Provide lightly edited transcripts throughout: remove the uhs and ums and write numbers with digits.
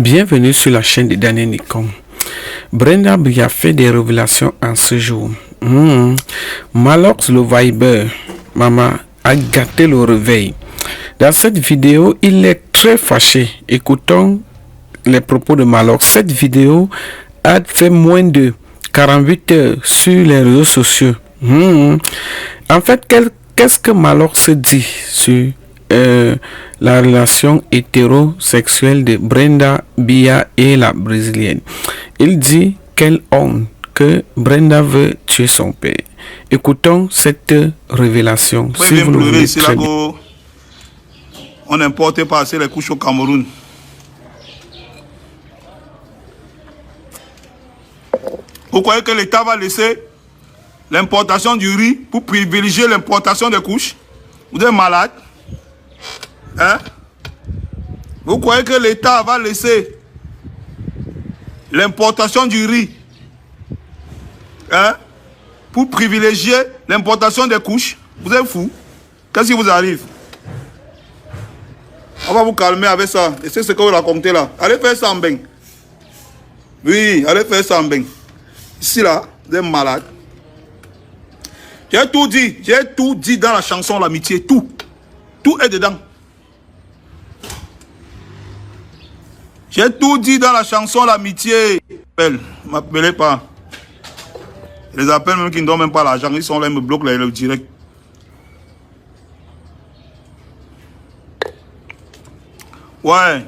Bienvenue sur la chaîne de Daniel Nicom. Brenda Bia fait des révélations en ce jour. Malox le Viber, maman, a gâté le réveil. Dans cette vidéo, il est très fâché. Écoutons les propos de Malox. Cette vidéo a fait moins de 48 heures sur les réseaux sociaux. En fait, qu'est-ce que Malox dit sur la relation hétérosexuelle de Brenda Bia et la brésilienne? Il dit quelle honte que Brenda veut tuer son père. Écoutons cette révélation. Oui, si vous le voulez, ici, là, on n'importe pas assez les couches au Cameroun. Vous croyez que l'État va laisser l'importation du riz pour privilégier l'importation des couches? Vous êtes malade? Hein? Vous croyez que l'État va laisser l'importation du riz, hein, pour privilégier l'importation des couches? Vous êtes fou? Qu'est-ce qui vous arrive? On va vous calmer avec ça. Et c'est ce que vous racontez là. Allez faire ça en bain. Oui, allez faire ça en bain. Ici là, vous êtes malade. J'ai tout dit dans la chanson L'Amitié. Tout est dedans. J'ai tout dit dans la chanson L'Amitié. Ne m'appelez pas. Les appels même qui ne donnent même pas l'argent, ils sont là, ils me bloquent le direct. Ouais.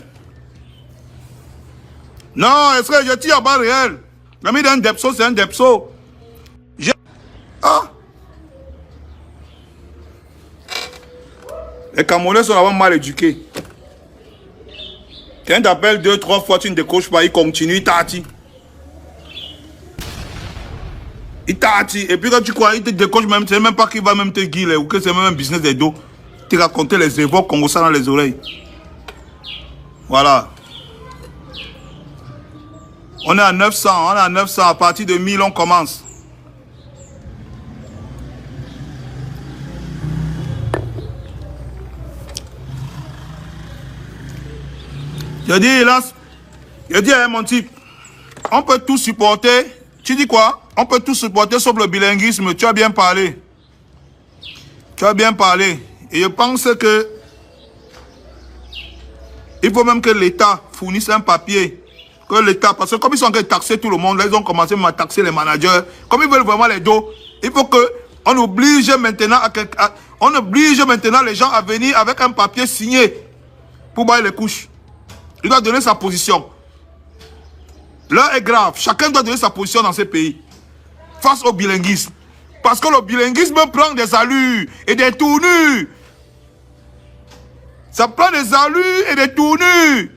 Non, est-ce que je tire à bas réel? L'ami d'un Depso, c'est un Depso. Ah. Les Camerounais sont vraiment mal éduqués. Quand t'appelles 2-3 fois, tu ne décoches pas, il continue, il t'attire. Il t'attire. Et puis quand tu crois, il te décoche même, tu sais même pas qu'il va même te guider ou que c'est même un business des dos. Tu racontes les évoques qu'on ressent dans les oreilles. Voilà. On est à 900, à partir de 1000, on commence. Je dis à mon type, on peut tout supporter. Tu dis quoi? On peut tout supporter sauf le bilinguisme. Tu as bien parlé. Et je pense que il faut même que l'État fournisse un papier. Que l'État, parce que comme ils sont en train de taxer tout le monde, là, ils ont commencé à taxer les managers. Comme ils veulent vraiment les dos, il faut qu'on oblige maintenant les gens à venir avec un papier signé pour bailler les couches. Il doit donner sa position. L'heure est grave. Chacun doit donner sa position dans ces pays. Face au bilinguisme. Parce que le bilinguisme prend des allures et des tournures. Ça prend des allures et des tournures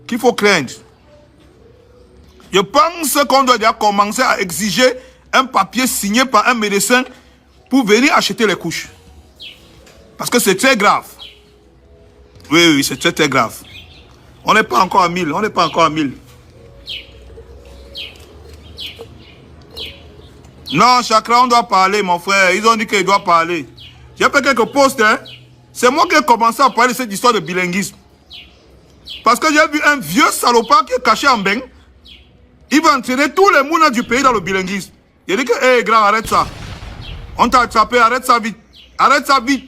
qu'il faut craindre. Je pense qu'on doit déjà commencer à exiger un papier signé par un médecin pour venir acheter les couches. Parce que c'est très grave. Oui, c'est très grave. On n'est pas encore à 1000. Non, Chakra, on doit parler, mon frère. Ils ont dit qu'il doit parler. J'ai fait quelques posts, hein. C'est moi qui ai commencé à parler de cette histoire de bilinguisme. Parce que j'ai vu un vieux salopard qui est caché en bain. Il va entraîner tous les mounas du pays dans le bilinguisme. Il dit que, hé, grand, arrête ça. On t'a attrapé, arrête ça vite.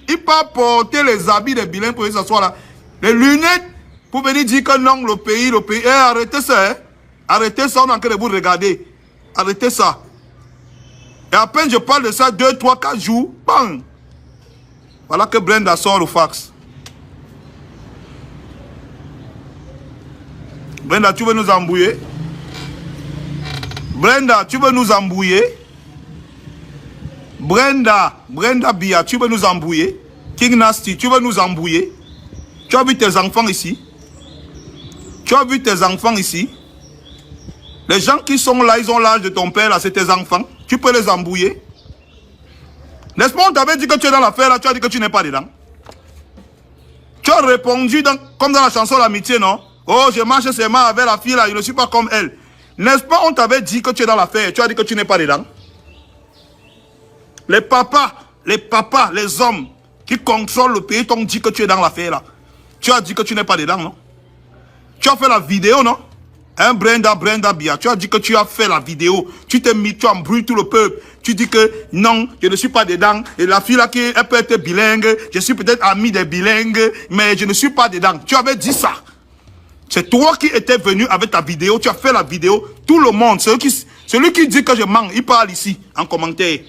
Il peut porter les habits des bilingues pour s'asseoir là. Les lunettes. Pour venir dire que non, le pays, arrêtez ça, hein. Arrêtez ça, on est en train de vous regarder. Arrêtez ça. Et à peine je parle de ça, 2, 3, 4 jours, bang. Voilà que Brenda sort le fax. Brenda, tu veux nous embrouiller? Brenda Bia, tu veux nous embrouiller? King Nasty, tu veux nous embrouiller? Tu as vu tes enfants ici? Les gens qui sont là, ils ont l'âge de ton père, là, c'est tes enfants. Tu peux les embrouiller. N'est-ce pas, on t'avait dit que tu es dans l'affaire, là, tu as dit que tu n'es pas dedans. Tu as répondu comme dans la chanson L'Amitié, non? Oh, je marche seulement avec la fille, là, je ne suis pas comme elle. N'est-ce pas, on t'avait dit que tu es dans l'affaire, tu as dit que tu n'es pas dedans. Les papas, les hommes qui contrôlent le pays t'ont dit que tu es dans l'affaire, là. Tu as dit que tu n'es pas dedans, non? Tu as fait la vidéo, non? Hein, Brenda Bia, tu as dit que tu as fait la vidéo, tu t'es mis, tu embrouilles tout le peuple, tu dis que non, je ne suis pas dedans, et la fille là, elle peut être bilingue, je suis peut-être ami des bilingues, mais je ne suis pas dedans. Tu avais dit ça. C'est toi qui étais venu avec ta vidéo, tu as fait la vidéo, tout le monde, celui qui dit que je mens, il parle ici, en commentaire.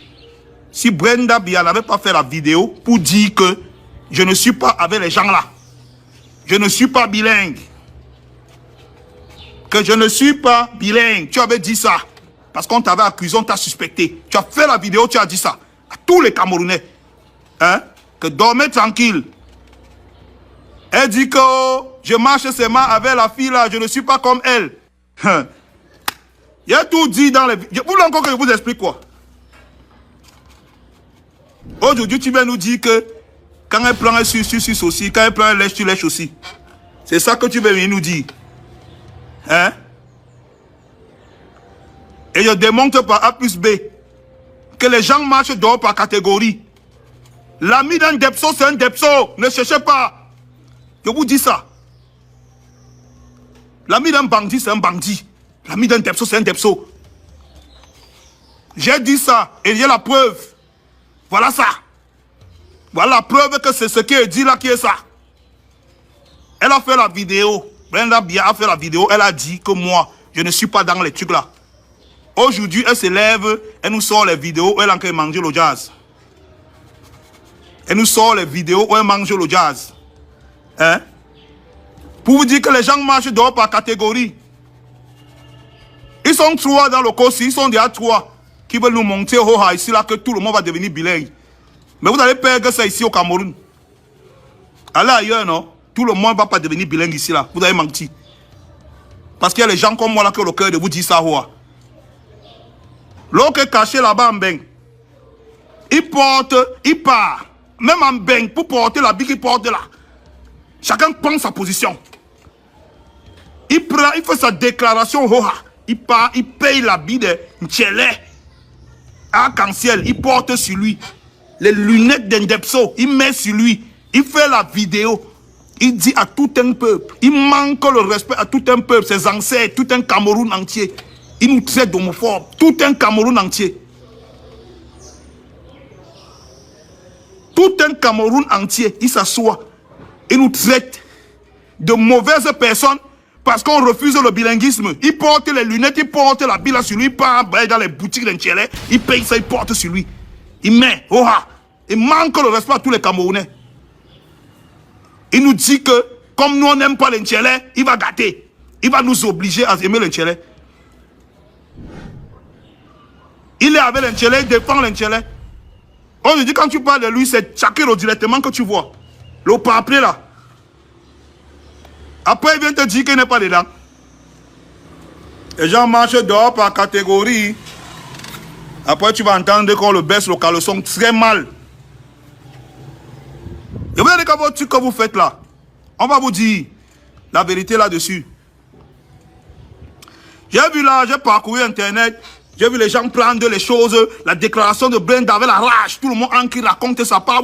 Si Brenda Bia n'avait pas fait la vidéo pour dire que je ne suis pas avec les gens là, je ne suis pas bilingue, que je ne suis pas bilingue. Tu avais dit ça. Parce qu'on t'avait accusé, on t'a suspecté. Tu as fait la vidéo, tu as dit ça. À tous les Camerounais. Hein? Que dormez tranquille. Elle dit que oh, je marche seulement avec la fille là, je ne suis pas comme elle. Il y a tout dit dans les... Vous voulez encore que je vous explique quoi? Aujourd'hui, tu viens nous dire que quand elle prend un suce aussi, quand elle prend un lèche, tu lèches aussi. C'est ça que tu veux venir nous dire. Hein? Et je démontre par A plus B que les gens marchent dehors par catégorie. L'ami d'un Depso, c'est un Depso. Ne cherchez pas. Je vous dis ça. L'ami d'un bandit, c'est un bandit. L'ami d'un Depso, c'est un Depso. J'ai dit ça et j'ai la preuve. Voilà ça. Voilà la preuve que c'est ce qui est dit là qui est ça. Elle a fait la vidéo. Brenda Bia a fait la vidéo, elle a dit que moi, je ne suis pas dans les trucs là. Aujourd'hui, elle se lève, elle nous sort les vidéos où elle a encore mangé le jazz. Elle nous sort les vidéos où elle mange le jazz. Hein? Pour vous dire que les gens marchent dehors par catégorie. Ils sont trois dans le COSI, ils sont déjà trois qui veulent nous monter ici là que tout le monde va devenir bilingue. Mais vous allez perdre ça ici au Cameroun. Allez ailleurs, non? Tout le monde ne va pas devenir bilingue ici, là. Vous avez menti. Parce qu'il y a les gens comme moi là qui ont le cœur de vous dire ça. L'autre est caché là-bas en Beng. Il porte, il part. Même en Beng, pour porter la bille qu'il porte là. Chacun prend sa position. Il prend, il fait sa déclaration. Il part, il paye la bille de Mtchele. Arc-en-ciel, il porte sur lui. Les lunettes d'Endepso, il met sur lui. Il fait la vidéo. Il dit à tout un peuple, il manque le respect à tout un peuple, ses ancêtres, tout un Cameroun entier. Il nous traite d'homophobes, tout un Cameroun entier. Tout un Cameroun entier, il s'assoit. Il nous traite de mauvaises personnes parce qu'on refuse le bilinguisme. Il porte les lunettes, il porte la bille sur lui, il part dans les boutiques d'Enchele, il paye ça, il porte sur lui. Il met, il manque le respect à tous les Camerounais. Il nous dit que, comme nous on n'aime pas l'Enchele, il va gâter. Il va nous obliger à aimer l'Enchele. Il est avec l'Enchele, il défend l'Enchele. On nous dit quand tu parles de lui, c'est Chakiro directement que tu vois. Le papier là. Après, il vient te dire qu'il n'est pas dedans. Les gens marchent dehors par catégorie. Après, tu vas entendre qu'on le baisse le caleçon très mal. Et vous allez voir ce que vous faites là. On va vous dire la vérité là-dessus. J'ai vu là, j'ai parcouru Internet. J'ai vu les gens prendre les choses. La déclaration de Brenda avec la rage. Tout le monde en qui raconte sa part.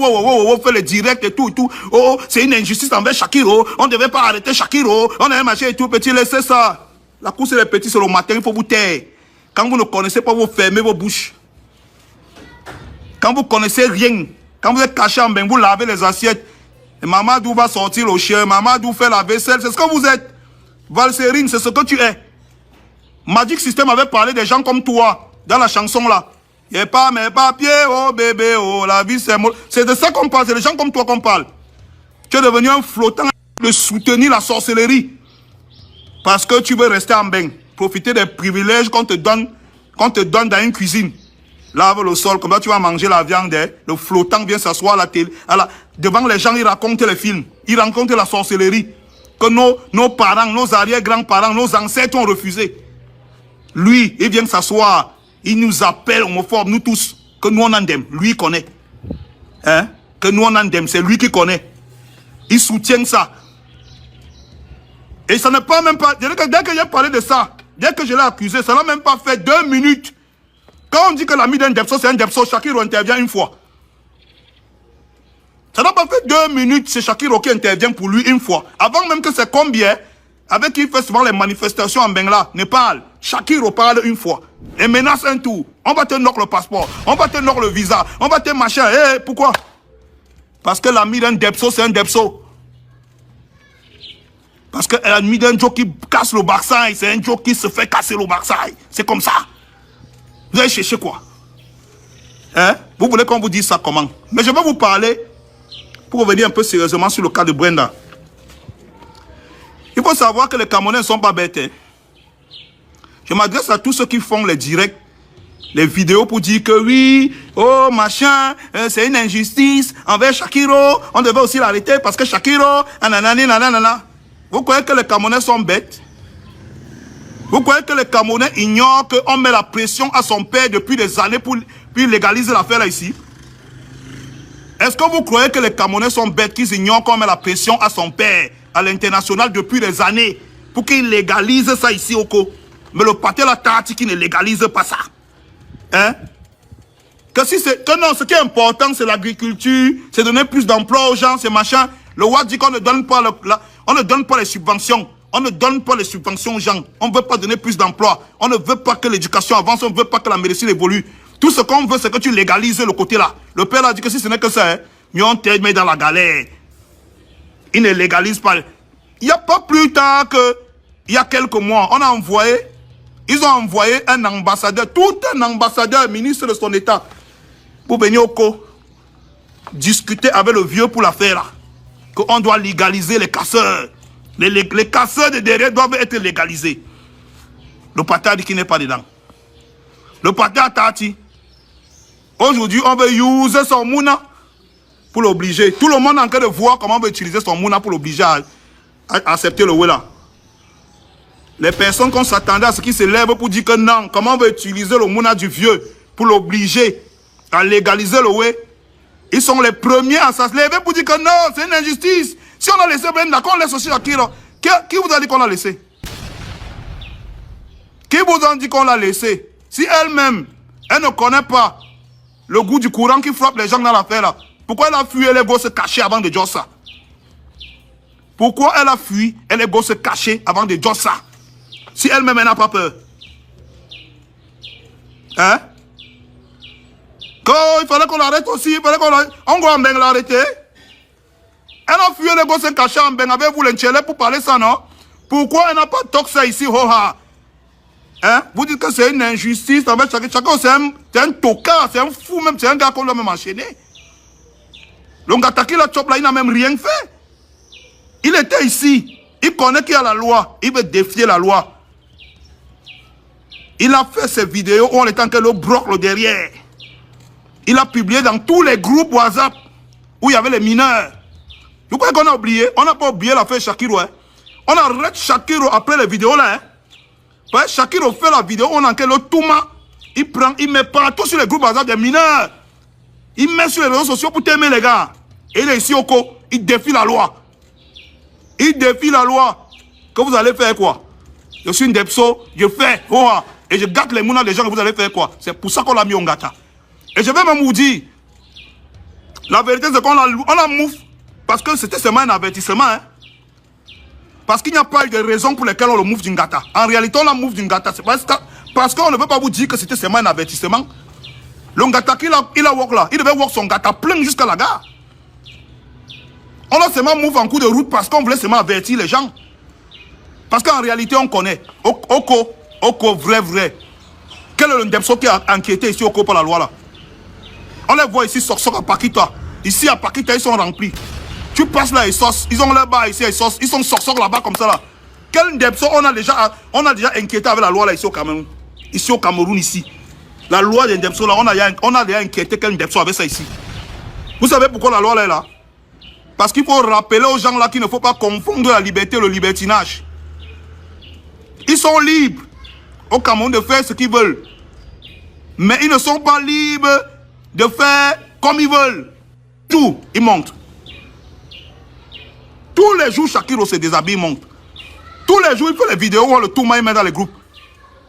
Fait les directs et tout. Oh, c'est une injustice envers Shakiro. On ne devait pas arrêter Shakiro. On avait marché et tout petit. Laissez ça. La course des petits, c'est le matin. Il faut vous taire. Quand vous ne connaissez pas, vous fermez vos bouches. Quand vous ne connaissez rien. Quand vous êtes caché en bain, vous lavez les assiettes. Et Mamadou va sortir le chien. Mamadou fait la vaisselle. C'est ce que vous êtes. Valserine, c'est ce que tu es. Magic System avait parlé des gens comme toi. Dans la chanson là. Il n'y a pas mes papiers, oh bébé, oh la vie c'est molle. C'est de ça qu'on parle. C'est des gens comme toi qu'on parle. Tu es devenu un flottant de soutenir la sorcellerie. Parce que tu veux rester en bain. Profiter des privilèges qu'on te donne dans une cuisine. Lave le sol, comme ça tu vas manger la viande. Le flottant vient s'asseoir à la télé. Devant les gens, il raconte les films. Il raconte la sorcellerie. Que nos parents, nos arrière-grands-parents, nos ancêtres ont refusé. Lui, il vient s'asseoir. Il nous appelle homophobes, nous tous. Que nous on en aime. Lui, il connaît. Hein? Que nous on en aime. C'est lui qui connaît. Il soutient ça. Et ça n'est pas même pas... Dès que j'ai parlé de ça, dès que je l'ai accusé, ça n'a même pas fait 2 minutes. Quand on dit que l'ami d'un Depso, c'est un Depso, Shakiro intervient une fois. Ça n'a pas fait 2 minutes, c'est Shakiro qui intervient pour lui une fois. Avant même que c'est combien, avec qui il fait souvent les manifestations en Bengla, Népal. Shakiro parle une fois. Et menace un tour. On va te knock le passeport. On va te knock le visa. On va te machin. Pourquoi? Parce que l'ami d'un Depso, c'est un Depso. Parce que l'ami d'un Joe qui casse le Barçaï, c'est un Joe qui se fait casser le Barçaï. C'est comme ça. Vous allez chercher quoi? Hein? Vous voulez qu'on vous dise ça comment? Mais je vais vous parler, pour revenir un peu sérieusement sur le cas de Brenda. Il faut savoir que les Camerounais ne sont pas bêtes. Hein? Je m'adresse à tous ceux qui font les directs, les vidéos pour dire que oui, oh machin, c'est une injustice envers Shakiro, on devait aussi l'arrêter parce que Shakiro, nanana. Vous croyez que les Camerounais sont bêtes? Vous croyez que les Camerounais ignorent qu'on met la pression à son père depuis des années pour légaliser l'affaire là ici? Est-ce que vous croyez que les Camerounais sont bêtes qu'ils ignorent qu'on met la pression à son père à l'international depuis des années pour qu'il légalise ça ici au co? Mais le pâté la tarte qui ne légalise pas ça. Hein? Non, ce qui est important, c'est l'agriculture, c'est donner plus d'emplois aux gens, c'est machin. Le WAD dit qu'on ne donne pas on ne donne pas les subventions. On ne donne pas les subventions aux gens. On ne veut pas donner plus d'emplois. On ne veut pas que l'éducation avance. On ne veut pas que la médecine évolue. Tout ce qu'on veut, c'est que tu légalises le côté là. Le père a dit que si ce n'est que ça, on te met dans la galère. Il ne légalise pas. Il n'y a pas plus tard qu'il y a quelques mois, ils ont envoyé un ambassadeur, tout un ambassadeur, ministre de son état, pour venir au co, discuter avec le vieux pour l'affaire là. Qu'on doit légaliser les casseurs. Les casseurs de derrière doivent être légalisés. Le pâté a dit qu'il n'est pas dedans. Le pâté a tati. Aujourd'hui, on veut user son mouna pour l'obliger. Tout le monde est en train de voir comment on veut utiliser son mouna pour l'obliger à accepter le Wela. Les personnes qu'on s'attendait à ce qui se lèvent pour dire que non, comment on veut utiliser le mouna du vieux pour l'obliger à légaliser le Wé, ils sont les premiers à se lever pour dire que non, c'est une injustice. Si on a laissé Brenda, qu'on laisse aussi Shakiro, qui vous a dit qu'on l'a laissé? Qui vous a dit qu'on l'a laissé? Si elle-même, elle ne connaît pas le goût du courant qui frappe les gens dans l'affaire là, pourquoi elle a fui, elle est go se cacher avant de dire ça? Pourquoi elle a fui, elle est go se cacher avant de dire ça? Si elle-même, elle n'a pas peur. Hein? Il fallait qu'on l'arrête aussi, il fallait qu'on l'arrête. On doit l'arrêter. Elle a fui, elle est go se cacher en Beng avec vous l'enchélé pour parler ça, non? Pourquoi elle n'a pas toqué ça ici, hoha? Hein? Vous dites que c'est une injustice avec chacun, c'est un tocard, c'est un fou même, c'est un gars qu'on doit même enchaîner. Le Ngataki, la chop là, il n'a même rien fait. Il était ici, il connaît qu'il y a la loi, il veut défier la loi. Il a fait ces vidéos où on est en train de le broc derrière. Il a publié dans tous les groupes WhatsApp où il y avait les mineurs. Vous croyez qu'on a oublié? On n'a pas oublié l'affaire Shakiro. Hein? On arrête Shakiro après les vidéos là. Hein? Ouais, Shakiro fait la vidéo, on enquête le Touma. Il met partout sur les groupes WhatsApp des mineurs. Il met sur les réseaux sociaux pour t'aimer les gars. Et il est ici au co, il défie la loi. Il défie la loi. Que vous allez faire quoi? Je suis une Depso, je fais, et je gâte les mounas des gens, que vous allez faire quoi? C'est pour ça qu'on l'a mis en gâta. Et je vais même vous dire, la vérité c'est qu'on a mouf, parce que c'était seulement un avertissement. Hein? Parce qu'il n'y a pas eu de raison pour lesquelles on le mouf d'une gâta. En réalité, on la mouf d'une gâta. C'est parce qu'on ne veut pas vous dire que c'était seulement un avertissement. Le gâta il a walk là, il devait walk son gâta plein jusqu'à la gare. On a seulement mouf en cours de route parce qu'on voulait seulement avertir les gens. Parce qu'en réalité, on connaît. Oko, vrai. Quel est le Ndepso qui a enquêté ici Oko par la loi là? On les voit ici, sortir à Pakita. Ici à Pakita, ils sont remplis. Tu passes là, ils ont leur bar ici, ils sont sortis là-bas comme ça là. Quel Ndepso on a déjà inquiété avec la loi là ici au Cameroun? Ici au Cameroun, ici. La loi des Ndepso là, on a déjà inquiété quel Ndepso avec ça ici. Vous savez pourquoi la loi là est là? Parce qu'il faut rappeler aux gens là qu'il ne faut pas confondre la liberté et le libertinage. Ils sont libres au Cameroun de faire ce qu'ils veulent. Mais ils ne sont pas libres de faire comme ils veulent. Tout, ils montent. Tous les jours, Shakiro se déshabille, il monte. Tous les jours, il fait les vidéos où on le tourne, il met dans les groupes.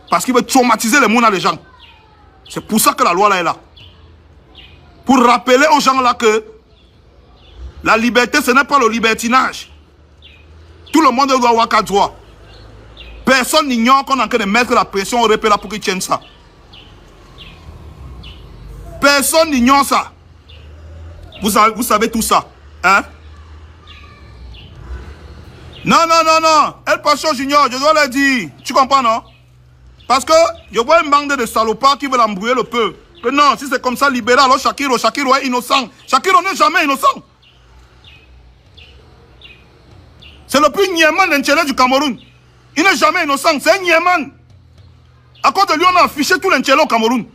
Parce qu'il veut traumatiser les mounas des gens. C'est pour ça que la loi là est là. Pour rappeler aux gens là que la liberté, ce n'est pas le libertinage. Tout le monde doit avoir qu'à droit. Personne n'ignore qu'on est en train de mettre la pression au RP là pour qu'ils tiennent ça. Personne n'ignore ça. Vous savez tout ça. Hein? Non. El Pacho Junior, je dois le dire. Tu comprends, non? Parce que je vois une bande de salopards qui veulent embrouiller le peuple. Que non, si c'est comme ça libéral, alors Shakiro est innocent. Shakiro n'est jamais innocent. C'est le plus niéman d'Inchele du Cameroun. Il n'est jamais innocent, c'est un niéman. À cause de lui, on a affiché tout l'Inchele au Cameroun.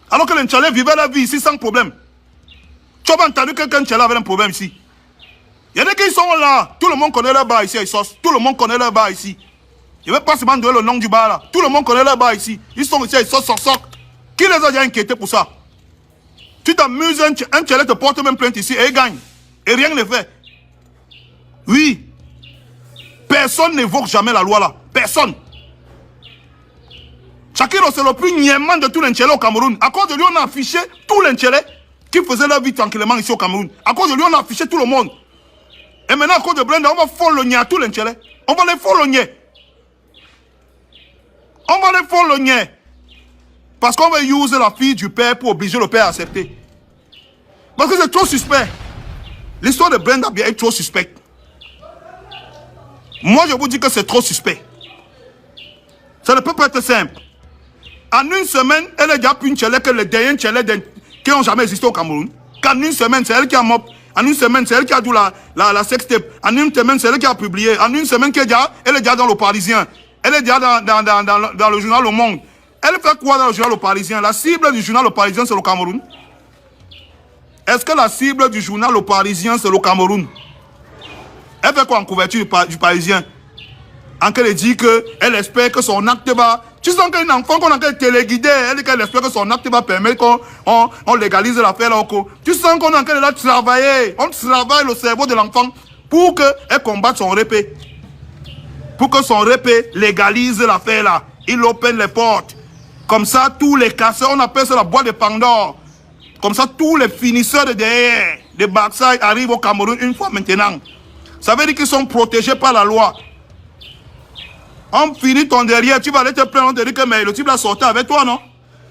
Alors que l'Inchele vivait la vie ici sans problème. Tu as entendu que l'Inchele avait un problème ici. Il y a des qui sont là. Tout le monde connaît leur bar ici, Tout le monde connaît leur bar ici. Je ne vais pas seulement donner le nom du bar là. Tout le monde connaît leur bar ici. Ils sont ici, ils sortent. Qui les a déjà inquiétés pour ça? Tu t'amuses, un Tchèlè te porte même plainte ici et il gagne. Et rien ne fait. Oui. Personne n'évoque jamais la loi là. Personne. Shakiro, c'est le plus niéman de tout l'Intchélé au Cameroun. À cause de lui, on a affiché tout l'Intchélé qui faisait leur vie tranquillement ici au Cameroun. À cause de lui, on a affiché tout le monde. Et maintenant, à cause de Brenda, on va fologner à tout l'Intchélé. On va les fologner. On va les fologner. Parce qu'on va user la fille du père pour obliger le père à accepter. Parce que c'est trop suspect. L'histoire de Brenda est trop suspecte. Moi, je vous dis que c'est trop suspect. Ça ne peut pas être simple. En une semaine, elle a déjà pu une Tchèlè que les derniers Tchèlè qui n'ont jamais existé au Cameroun. Qu'en une semaine, c'est elle qui a mop. En une semaine, c'est elle qui a dû la sextape. En une semaine, c'est elle qui a publié. En une semaine, elle est déjà dans le Parisien. Elle est déjà dans le journal Le Monde. Elle fait quoi dans le journal Le Parisien? La cible du journal Le Parisien, c'est le Cameroun. Est-ce que la cible du journal Le Parisien, c'est le Cameroun? Elle fait quoi en couverture du Parisien? En qu'elle dit qu'elle espère que son acte va... Tu sens qu'un enfant qu'on a téléguidé, elle espère que son acte va permettre qu'on légalise l'affaire là. Tu sens qu'on a travaillé. On travaille le cerveau de l'enfant pour qu'elle combatte son répé. Pour que son répé légalise l'affaire là. Il open les portes. Comme ça, tous les casseurs, on appelle ça la boîte de Pandore. Comme ça, tous les finisseurs de derrière, de backside arrivent au Cameroun une fois maintenant. Ça veut dire qu'ils sont protégés par la loi. On finit ton derrière, tu vas aller te plaindre, on te dit que mais le type l'a sorti avec toi, non?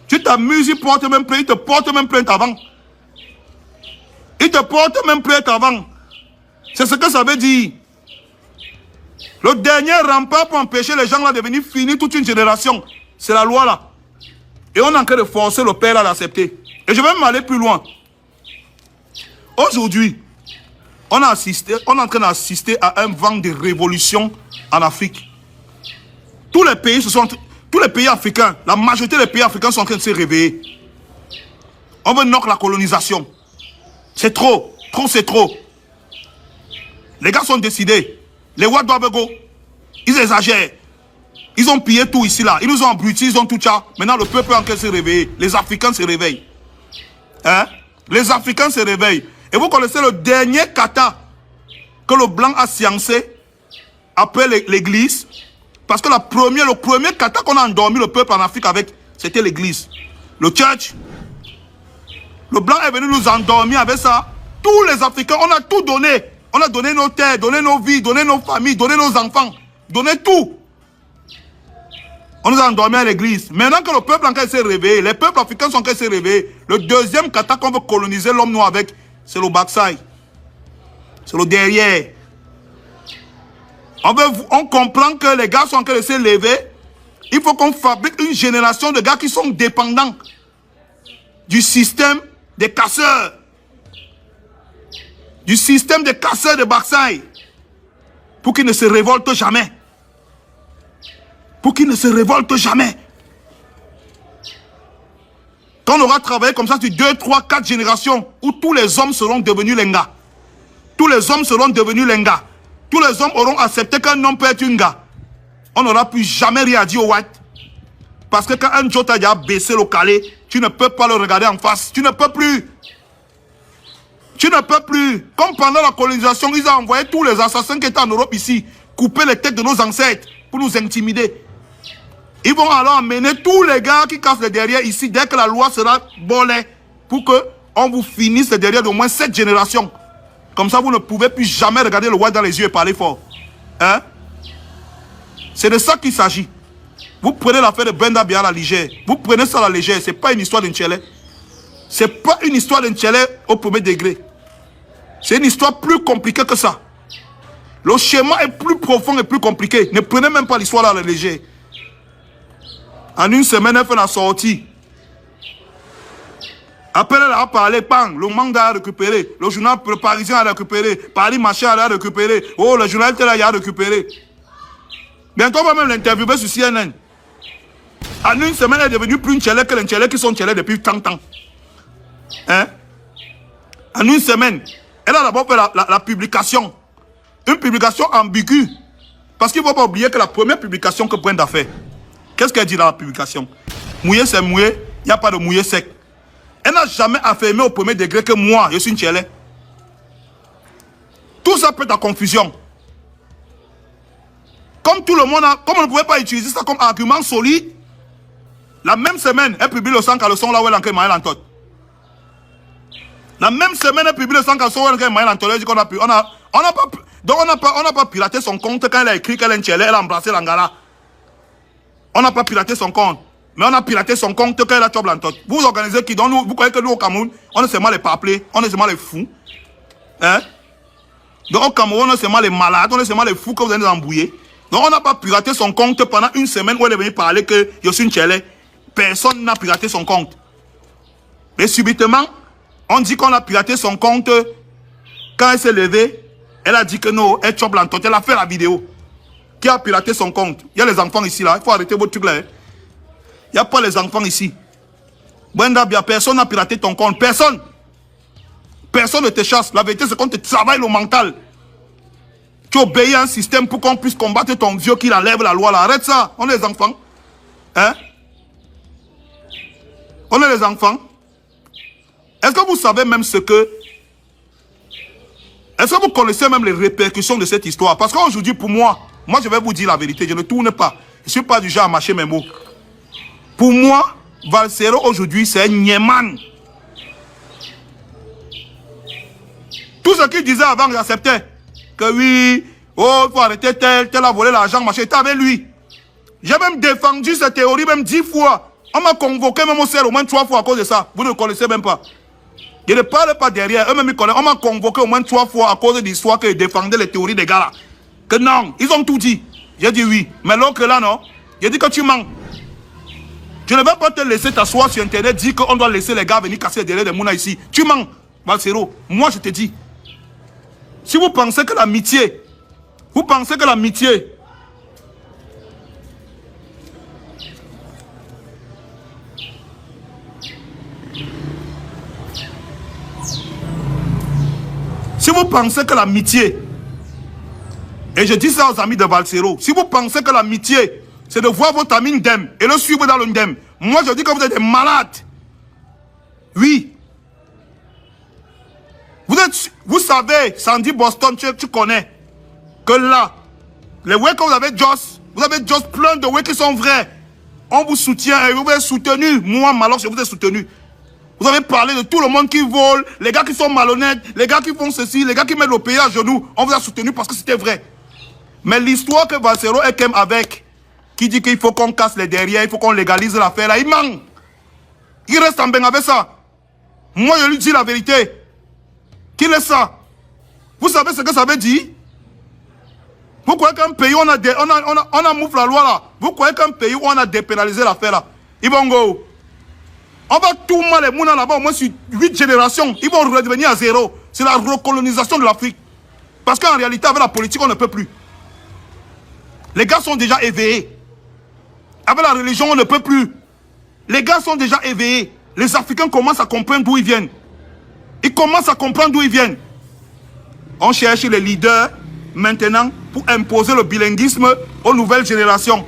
Tu t'amuses, il porte même plainte, il te porte même plainte avant. Il te porte même plainte avant. C'est ce que ça veut dire. Le dernier rempart pour empêcher les gens là de venir finir toute une génération, c'est la loi là. Et on est en train de forcer le père à l'accepter. Et je vais même aller plus loin. Aujourd'hui, on est en train d'assister à un vent de révolution en Afrique. Tous les pays africains, la majorité des pays africains sont en train de se réveiller. On veut knock la colonisation. C'est trop. Trop, c'est trop. Les gars sont décidés. Les Ouagadougou, ils exagèrent. Ils ont pillé tout ici, là. Ils nous ont abrutis, ils ont tout ça. Maintenant, le peuple est en train de se réveiller. Les Africains se réveillent. Hein? Les Africains se réveillent. Et vous connaissez le dernier kata que le blanc a sciencé après l'église. Parce que le premier kata qu'on a endormi le peuple en Afrique avec, c'était l'église. Le church. Le blanc est venu nous endormir avec ça. Tous les Africains, on a tout donné. On a donné nos terres, donné nos vies, donné nos familles, donné nos enfants. Donné tout. On nous a endormis à l'église. Maintenant que le peuple en train de se réveiller, les peuples africains sont en train de se réveiller, le deuxième kata qu'on veut coloniser l'homme noir avec, c'est le backside. C'est le derrière. On comprend que les gars sont en train de se lever. Il faut qu'on fabrique une génération de gars qui sont dépendants du système des casseurs. Du système des casseurs de backside. Pour qu'ils ne se révoltent jamais. Pour qu'ils ne se révoltent jamais. Quand on aura travaillé comme ça sur 2, 3, 4 générations, où tous les hommes seront devenus lengas. Tous les hommes seront devenus lengas. Tous les hommes auront accepté qu'un homme peut être un gars. On n'aura plus jamais rien dit au white. Parce que quand un Jota a baissé le calé, tu ne peux pas le regarder en face. Tu ne peux plus. Tu ne peux plus. Comme pendant la colonisation, ils ont envoyé tous les assassins qui étaient en Europe ici, couper les têtes de nos ancêtres pour nous intimider. Ils vont alors amener tous les gars qui cassent les derrière ici dès que la loi sera bolée pour qu'on vous finisse les derrière d'au moins 7 générations. Comme ça, vous ne pouvez plus jamais regarder le white dans les yeux et parler fort. Hein? C'est de ça qu'il s'agit. Vous prenez l'affaire de Brenda Bia à la légère. Vous prenez ça à la légère. Ce n'est pas une histoire d'un Tchélé. Ce n'est pas une histoire d'un Tchélé au premier degré. C'est une histoire plus compliquée que ça. Le schéma est plus profond et plus compliqué. Ne prenez même pas l'histoire à la légère. En une semaine, elle fait la sortie. Après, elle a parlé, bang, le mandat a récupéré. Le journal Le Parisien a récupéré. Paris Machin a récupéré. Oh, le journal tel a récupéré. Bientôt, on va même l'interviewer sur CNN. En une semaine, elle est devenue plus une Tchélé que les Tchélé qui sont Tchélé depuis tant de temps. Hein? En une semaine, elle a d'abord fait la publication. Une publication ambiguë. Parce qu'il ne faut pas oublier que la première publication que Brenda a fait, qu'est-ce qu'elle dit dans la publication? Mouillé, c'est mouillé, il n'y a pas de mouillé sec. Elle n'a jamais affirmé au premier degré que moi, je suis une Tchélé. Tout ça peut être en confusion. Comme tout le monde comme on ne pouvait pas utiliser ça comme argument solide, la même semaine, elle publie le sang à le son là où elle a Maël Antoine. La même semaine, elle publie le sang à le son où elle a Maël Antoine. Elle dit qu'on a pu. On n'a pas piraté son compte quand elle a écrit qu'elle est une Tchélé, elle a embrassé l'Angara. On n'a pas piraté son compte. Mais on a piraté son compte quand elle a Tchob Lantot. Vous organisez qui? Donc vous croyez que nous au Cameroun, on est seulement les paplés, on est seulement les fous. Hein? Donc au Cameroun, on est seulement les malades, on est seulement les fous que vous allez embrouiller. Donc on n'a pas piraté son compte pendant une semaine où elle est venue parler que je suis une Tchélé. Personne n'a piraté son compte. Mais subitement, on dit qu'on a piraté son compte. Quand elle s'est levée, elle a dit que non, elle Tchob Lantot. Elle a fait la vidéo. Qui a piraté son compte? Il y a les enfants ici là, il faut arrêter votre truc là. Hein? Il n'y a pas les enfants ici. Brenda Bia, personne n'a piraté ton compte. Personne. Personne ne te chasse. La vérité, c'est qu'on te travaille le mental. Tu obéis à un système pour qu'on puisse combattre ton vieux qui enlève la loi. Là. Arrête ça. On est les enfants. Hein? On est les enfants. Est-ce que vous savez même ce que... Est-ce que vous connaissez même les répercussions de cette histoire? Parce qu'aujourd'hui, pour moi, je vais vous dire la vérité. Je ne tourne pas. Je ne suis pas du genre à mâcher mes mots. Pour moi, Valsero aujourd'hui, c'est un niéman. Tout ce qu'il disait avant, j'acceptais. Que oui, oh, il faut arrêter tel a volé l'argent, machin. J'étais avec lui. J'ai même défendu cette théorie, même 10 fois. On m'a convoqué même au CEL au moins 3 fois à cause de ça. Vous ne le connaissez même pas. Je ne parle pas derrière. Eux-mêmes, ils connaissent. On m'a convoqué au moins 3 fois à cause de l'histoire que je défendais les théories des gars là. Que non, ils ont tout dit. J'ai dit oui. Mais l'autre là, non. J'ai dit que tu mens. Je ne vais pas te laisser t'asseoir sur Internet, dire qu'on doit laisser les gars venir casser derrière des mounas ici. Tu mens, Valsero. Moi, je te dis. Si vous pensez que l'amitié, et je dis ça aux amis de Valsero, si vous pensez que l'amitié, c'est de voir votre ami Ndem et le suivre dans le Ndem. Moi, je dis que vous êtes des malades. Oui. Vous savez, Sandy Boston, tu connais, que là, les way que vous avez Joss plein de way qui sont vrais. On vous soutient et vous êtes soutenu. Moi, Malox, je vous ai soutenu. Vous avez parlé de tout le monde qui vole, les gars qui sont malhonnêtes, les gars qui font ceci, les gars qui mettent le pays à genoux. On vous a soutenu parce que c'était vrai. Mais l'histoire que Valsero est quand même avec, qui dit qu'il faut qu'on casse les derrière, il faut qu'on légalise l'affaire là, il ment. Il reste en bain avec ça. Moi, je lui dis la vérité. Qu'il est ça? Vous savez ce que ça veut dire? Vous croyez qu'un pays où on a mouflé la loi là? Vous croyez qu'un pays où on a dépénalisé l'affaire là? Ils vont go. On va tout mal les mouna là-bas au moins sur 8 générations. Ils vont redevenir à zéro. C'est la recolonisation de l'Afrique. Parce qu'en réalité, avec la politique, on ne peut plus. Les gars sont déjà éveillés. Avec la religion, on ne peut plus. Les gars sont déjà éveillés. Les Africains commencent à comprendre d'où ils viennent. Ils commencent à comprendre d'où ils viennent. On cherche les leaders maintenant pour imposer le bilinguisme aux nouvelles générations.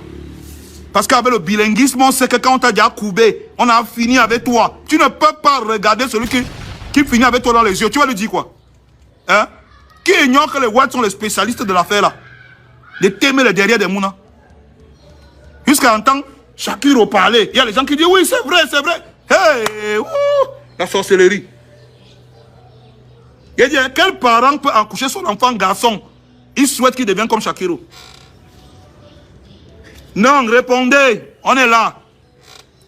Parce qu'avec le bilinguisme, on sait que quand on t'a déjà courbé, on a fini avec toi. Tu ne peux pas regarder celui qui finit avec toi dans les yeux. Tu vas lui dire quoi? Hein? Qui ignore que les Whites sont les spécialistes de l'affaire là? De t'aimer le derrière des mounas. Jusqu'à entendre Shakiro parler. Il y a les gens qui disent oui, c'est vrai, c'est vrai. Hey, la sorcellerie. Il dit, quel parent peut accoucher son enfant garçon? Il souhaite qu'il devienne comme Shakiro. Non, répondez. On est là.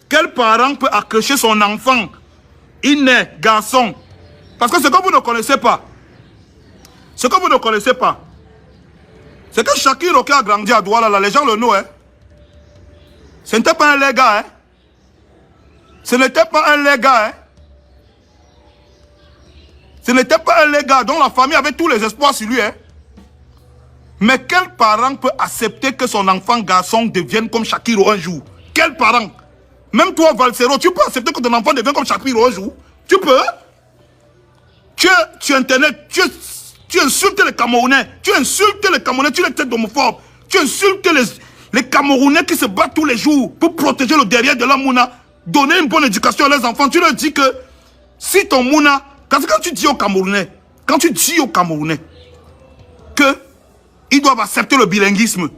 Quel parent peut accrocher son enfant? Il naît, garçon. Parce que ce que vous ne connaissez pas, ce que vous ne connaissez pas, c'est que Shakiro qui a grandi à Douala, là, les gens le know, hein. Ce n'était pas un légat, hein. Ce n'était pas un légat, hein. Ce n'était pas un légat dont la famille avait tous les espoirs sur lui, hein. Mais quel parent peut accepter que son enfant garçon devienne comme Shakiro un jour? Quel parent? Même toi, Valsero, tu peux accepter que ton enfant devienne comme Shakiro un jour? Tu peux? Tu Internet, tu insultes les Camerounais. Tu insultes les Camerounais, tu es tête d'homophobe. Tu insultes les Camerounais qui se battent tous les jours pour protéger le derrière de la Mouna, donner une bonne éducation à leurs enfants. Tu leur dis que si ton Mouna, quand tu dis aux Camerounais, que ils doivent accepter le bilinguisme,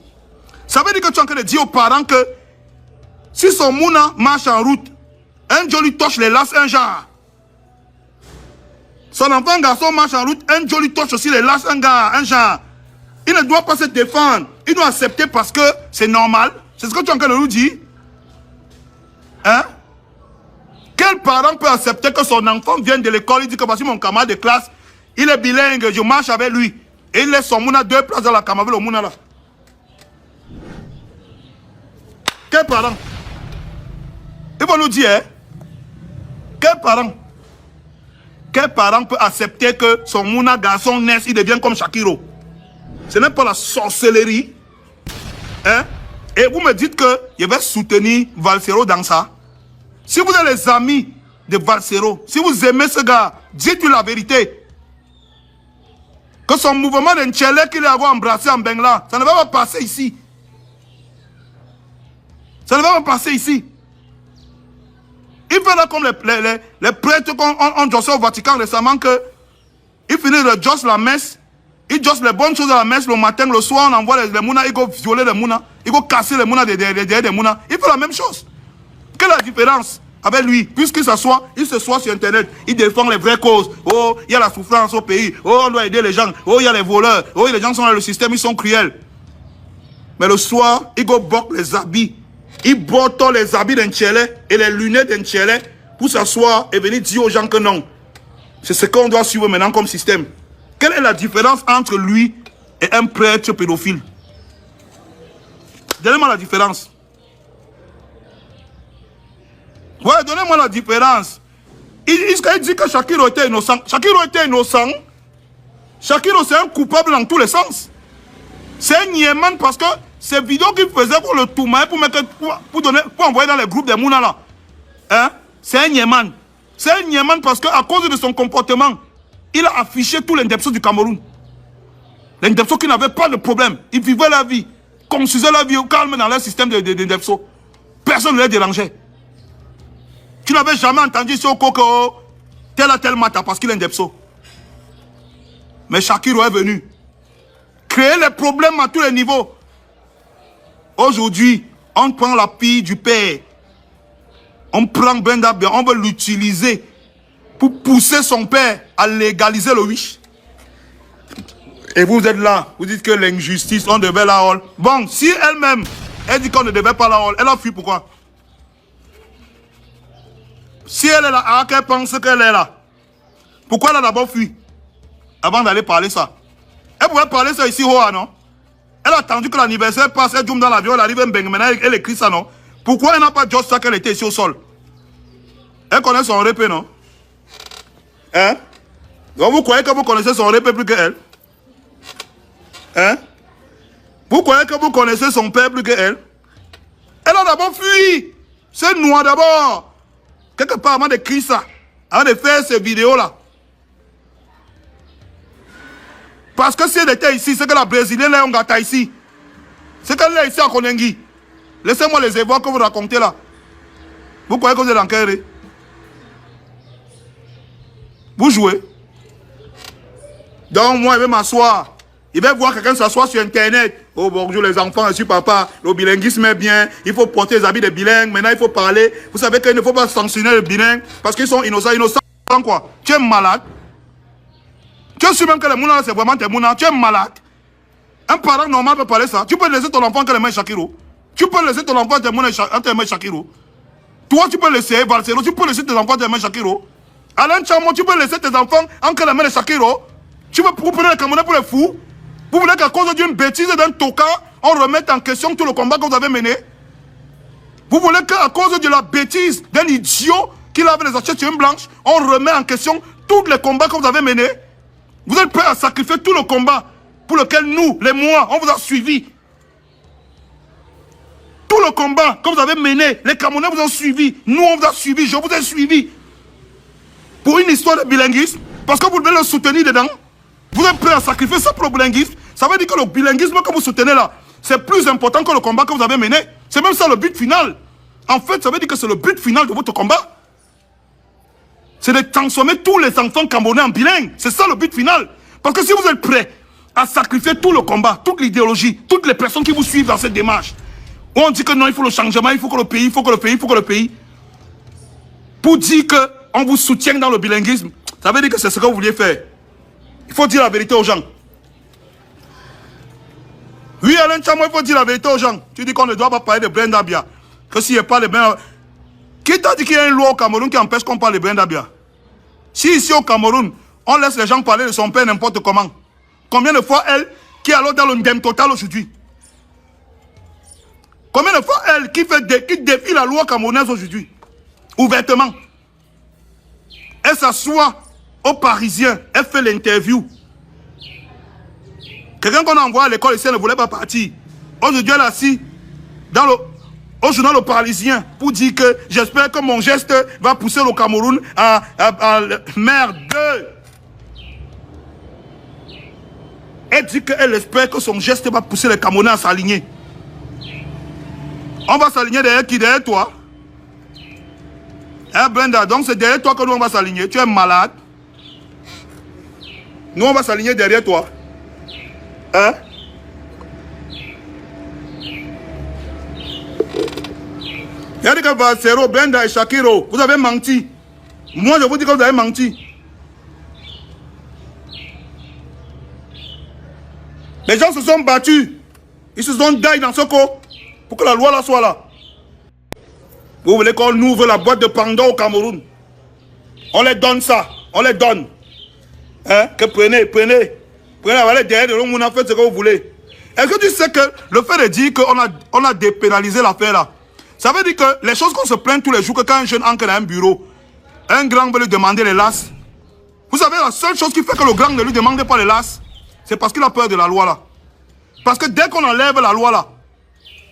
ça veut dire que tu es en train de dire aux parents que si son Mouna marche en route, un joli touche les laces un genre. Son enfant garçon marche en route, un joli touche aussi les laces un genre. Il ne doit pas se défendre. Il doit accepter parce que c'est normal. C'est ce que tu es en train de nous dire. Hein? Quel parent peut accepter que son enfant vienne de l'école, il dit que voici mon camarade de classe, il est bilingue, je marche avec lui. Et il laisse son Mouna 2 places dans la camarade, le Mouna là. Quel parent? Il va nous dire, hein? Quel parent peut accepter que son Mouna garçon naisse, il devient comme Shakiro? Ce n'est pas la sorcellerie. Hein? Et vous me dites que je vais soutenir Valsero dans ça. Si vous êtes les amis de Valsero, si vous aimez ce gars, dites-lui la vérité. Que son mouvement d'Nchele qu'il a embrassé en Bengla, ça ne va pas passer ici. Ça ne va pas passer ici. Il fait là comme les prêtres qu'on a jossé au Vatican récemment, que il finit de joss la messe, il josse les bonnes choses à la messe le matin, le soir on envoie les mounas, il go violer les mounas, il go casser les mounas des mounas. Il fait la même chose. Quelle est la différence avec lui? Puisqu'il s'assoit, il se soit sur Internet, il défend les vraies causes. Oh, il y a la souffrance au pays. Oh, on doit aider les gens. Oh, il y a les voleurs. Oh, les gens sont dans le système, ils sont cruels. Mais le soir, il go bloque les habits. Il botte les habits d'Nchele et les lunettes d'Nchele pour s'asseoir et venir dire aux gens que non. C'est ce qu'on doit suivre maintenant comme système. Quelle est la différence entre lui et un prêtre pédophile? Donnez-moi la différence. Ouais, donnez-moi la différence. Il dit que Shakiro était innocent. Shakiro était innocent. Shakiro, c'est un coupable dans tous les sens. C'est un niéman parce que ces vidéos qu'il faisait pour le Toumaï, pour envoyer dans les groupes des Mouna là, hein? C'est un niéman. C'est un niéman parce qu'à cause de son comportement, il a affiché tous les Ndepso du Cameroun. Les Ndepso qui n'avaient pas de problème. Ils vivaient la vie, construisaient la vie au calme dans leur système de Ndepso. Personne ne les dérangeait. Tu n'avais jamais entendu sur Koko, tel à tel mata parce qu'il est Ndepso. Mais Shakiro est venu créer les problèmes à tous les niveaux. Aujourd'hui, on prend la fille du père. On prend Brenda Bia, on veut l'utiliser pour pousser son père à légaliser le wish. Et vous êtes là, vous dites que l'injustice, on devait la hall. Bon, si elle-même, elle dit qu'on ne devait pas la hall, elle a fui pourquoi? Si elle est là, qu'elle pense qu'elle est là, pourquoi elle a d'abord fui avant d'aller parler ça? Elle pouvait parler ça ici, Hoa, non? Elle a attendu que l'anniversaire passe, elle joue dans l'avion, elle arrive à Mbeng, maintenant elle écrit ça, non? Pourquoi elle n'a pas dit ça qu'elle était ici au sol? Elle connaît son répé, non? Hein? Donc vous croyez que vous connaissez son répé plus qu'elle? Hein? Vous croyez que vous connaissez son père plus qu'elle? Elle a d'abord fui. C'est noir d'abord. Quelque part avant d'écrire ça, avant de faire ces vidéos-là. Parce que si elle était ici, c'est que la Brésilienne est en gâta ici. C'est qu'elle est ici à Konengi. Laissez-moi les évoques que vous racontez là. Vous croyez que vous êtes en quelle? Vous jouez. Donc moi, je vais m'asseoir. Il va voir quelqu'un s'asseoir sur Internet. Oh bonjour les enfants, je suis papa. Le bilinguisme est bien. Il faut porter les habits de bilingues. Maintenant, il faut parler. Vous savez qu'il ne faut pas sanctionner les bilingues parce qu'ils sont innocents. Innocents quoi? Tu es malade. Tu es sûr même que les mouna, c'est vraiment tes mouna. Tu es malade. Un parent normal peut parler ça. Tu peux laisser ton enfant que les mains Shakiro. Tu peux laisser ton enfant entre les mains de Shakiro. Toi, tu peux laisser Barcelo, tu peux laisser tes enfants entre les mains de Shakiro. Alain Chamon, tu peux laisser tes enfants entre les mains de Shakiro. Tu veux prendre les Camerounais pour les fous? Vous voulez qu'à cause d'une bêtise d'un toka, on remette en question tout le combat que vous avez mené? Vous voulez qu'à cause de la bêtise d'un idiot qui lave les assiettes sur une blanche, on remet en question tous les combats que vous avez menés? Vous êtes prêts à sacrifier tout le combat pour lequel nous, les mois, on vous a suivi. Tout le combat que vous avez mené, les Camerounais vous ont suivi. Nous, on vous a suivi, je vous ai suivi. Pour une histoire de bilinguisme, parce que vous devez le soutenir dedans. Vous êtes prêts à sacrifier ça pour le bilinguisme? Ça veut dire que le bilinguisme que vous soutenez là, c'est plus important que le combat que vous avez mené. C'est même ça le but final. En fait, ça veut dire que c'est le but final de votre combat. C'est de transformer tous les enfants camerounais en bilingues. C'est ça le but final. Parce que si vous êtes prêts à sacrifier tout le combat, toute l'idéologie, toutes les personnes qui vous suivent dans cette démarche, où on dit que non, il faut le changement, il faut que le pays, il faut que le pays, il faut que le pays, pour dire qu'on vous soutient dans le bilinguisme, ça veut dire que c'est ce que vous vouliez faire. Il faut dire la vérité aux gens. Oui, Alain Chamon, il faut dire la vérité aux gens. Tu dis qu'on ne doit pas parler de Brenda Bia. Que s'il n'y a pas de Brenda... Qui t'a dit qu'il y a une loi au Cameroun qui empêche qu'on parle de Brenda Bia? Si ici au Cameroun, on laisse les gens parler de son père n'importe comment, combien de fois elle, qui est alors dans le ndem total aujourd'hui, combien de fois elle qui défie la loi camerounaise aujourd'hui, ouvertement, elle s'assoit aux Parisiens, elle fait l'interview. Quelqu'un qu'on a envoyé à l'école ici, elle ne voulait pas partir. Aujourd'hui, elle est assise au journal Le Parisien pour dire que j'espère que mon geste va pousser le Cameroun à merde. Elle dit qu'elle espère que son geste va pousser les Camerounais à s'aligner. On va s'aligner derrière qui? Derrière toi. Hein, Brenda, donc c'est derrière toi que nous on va s'aligner. Tu es malade. Nous on va s'aligner derrière toi. Hein? Il y a dit que Barcelo, Brenda et Shakiro, vous avez menti. Moi je vous dis que vous avez menti. Les gens se sont battus. Ils se sont daillés dans ce corps pour que la loi là soit là. Vous voulez qu'on ouvre la boîte de Pandore au Cameroun? On les donne ça. On les donne. Hein? Que prenez, allez derrière de l'homme, on a fait ce que vous voulez. Est-ce que tu sais que le fait de dire qu'on a dépénalisé l'affaire là, ça veut dire que les choses qu'on se plaint tous les jours, que quand un jeune entre dans un bureau, un grand veut lui demander les lasses. Vous savez, la seule chose qui fait que le grand ne lui demande pas les lasses, c'est parce qu'il a peur de la loi là. Parce que dès qu'on enlève la loi là,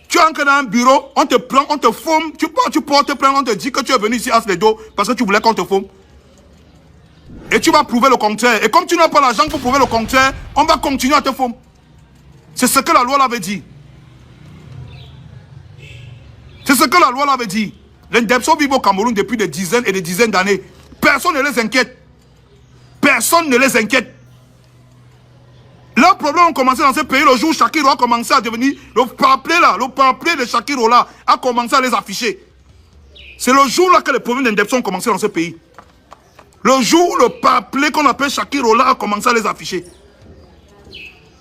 tu entres dans un bureau, on te prend, on te forme, tu portes plainte, on te dit que tu es venu ici à les dos parce que tu voulais qu'on te forme. Et tu vas prouver le contraire. Et comme tu n'as pas l'argent pour prouver le contraire, on va continuer à te former. C'est ce que la loi l'avait dit. C'est ce que la loi l'avait dit. Les Ndebso vivent au Cameroun depuis des dizaines et des dizaines d'années. Personne ne les inquiète. Personne ne les inquiète. Leurs problèmes ont commencé dans ce pays le jour où Shakiro a commencé à devenir le pamphlet de Shakiro là a commencé à les afficher. C'est le jour là que les problèmes d'Indepso ont commencé dans ce pays. Le jour où le pamphlet qu'on appelle Shakiro là a commencé à les afficher.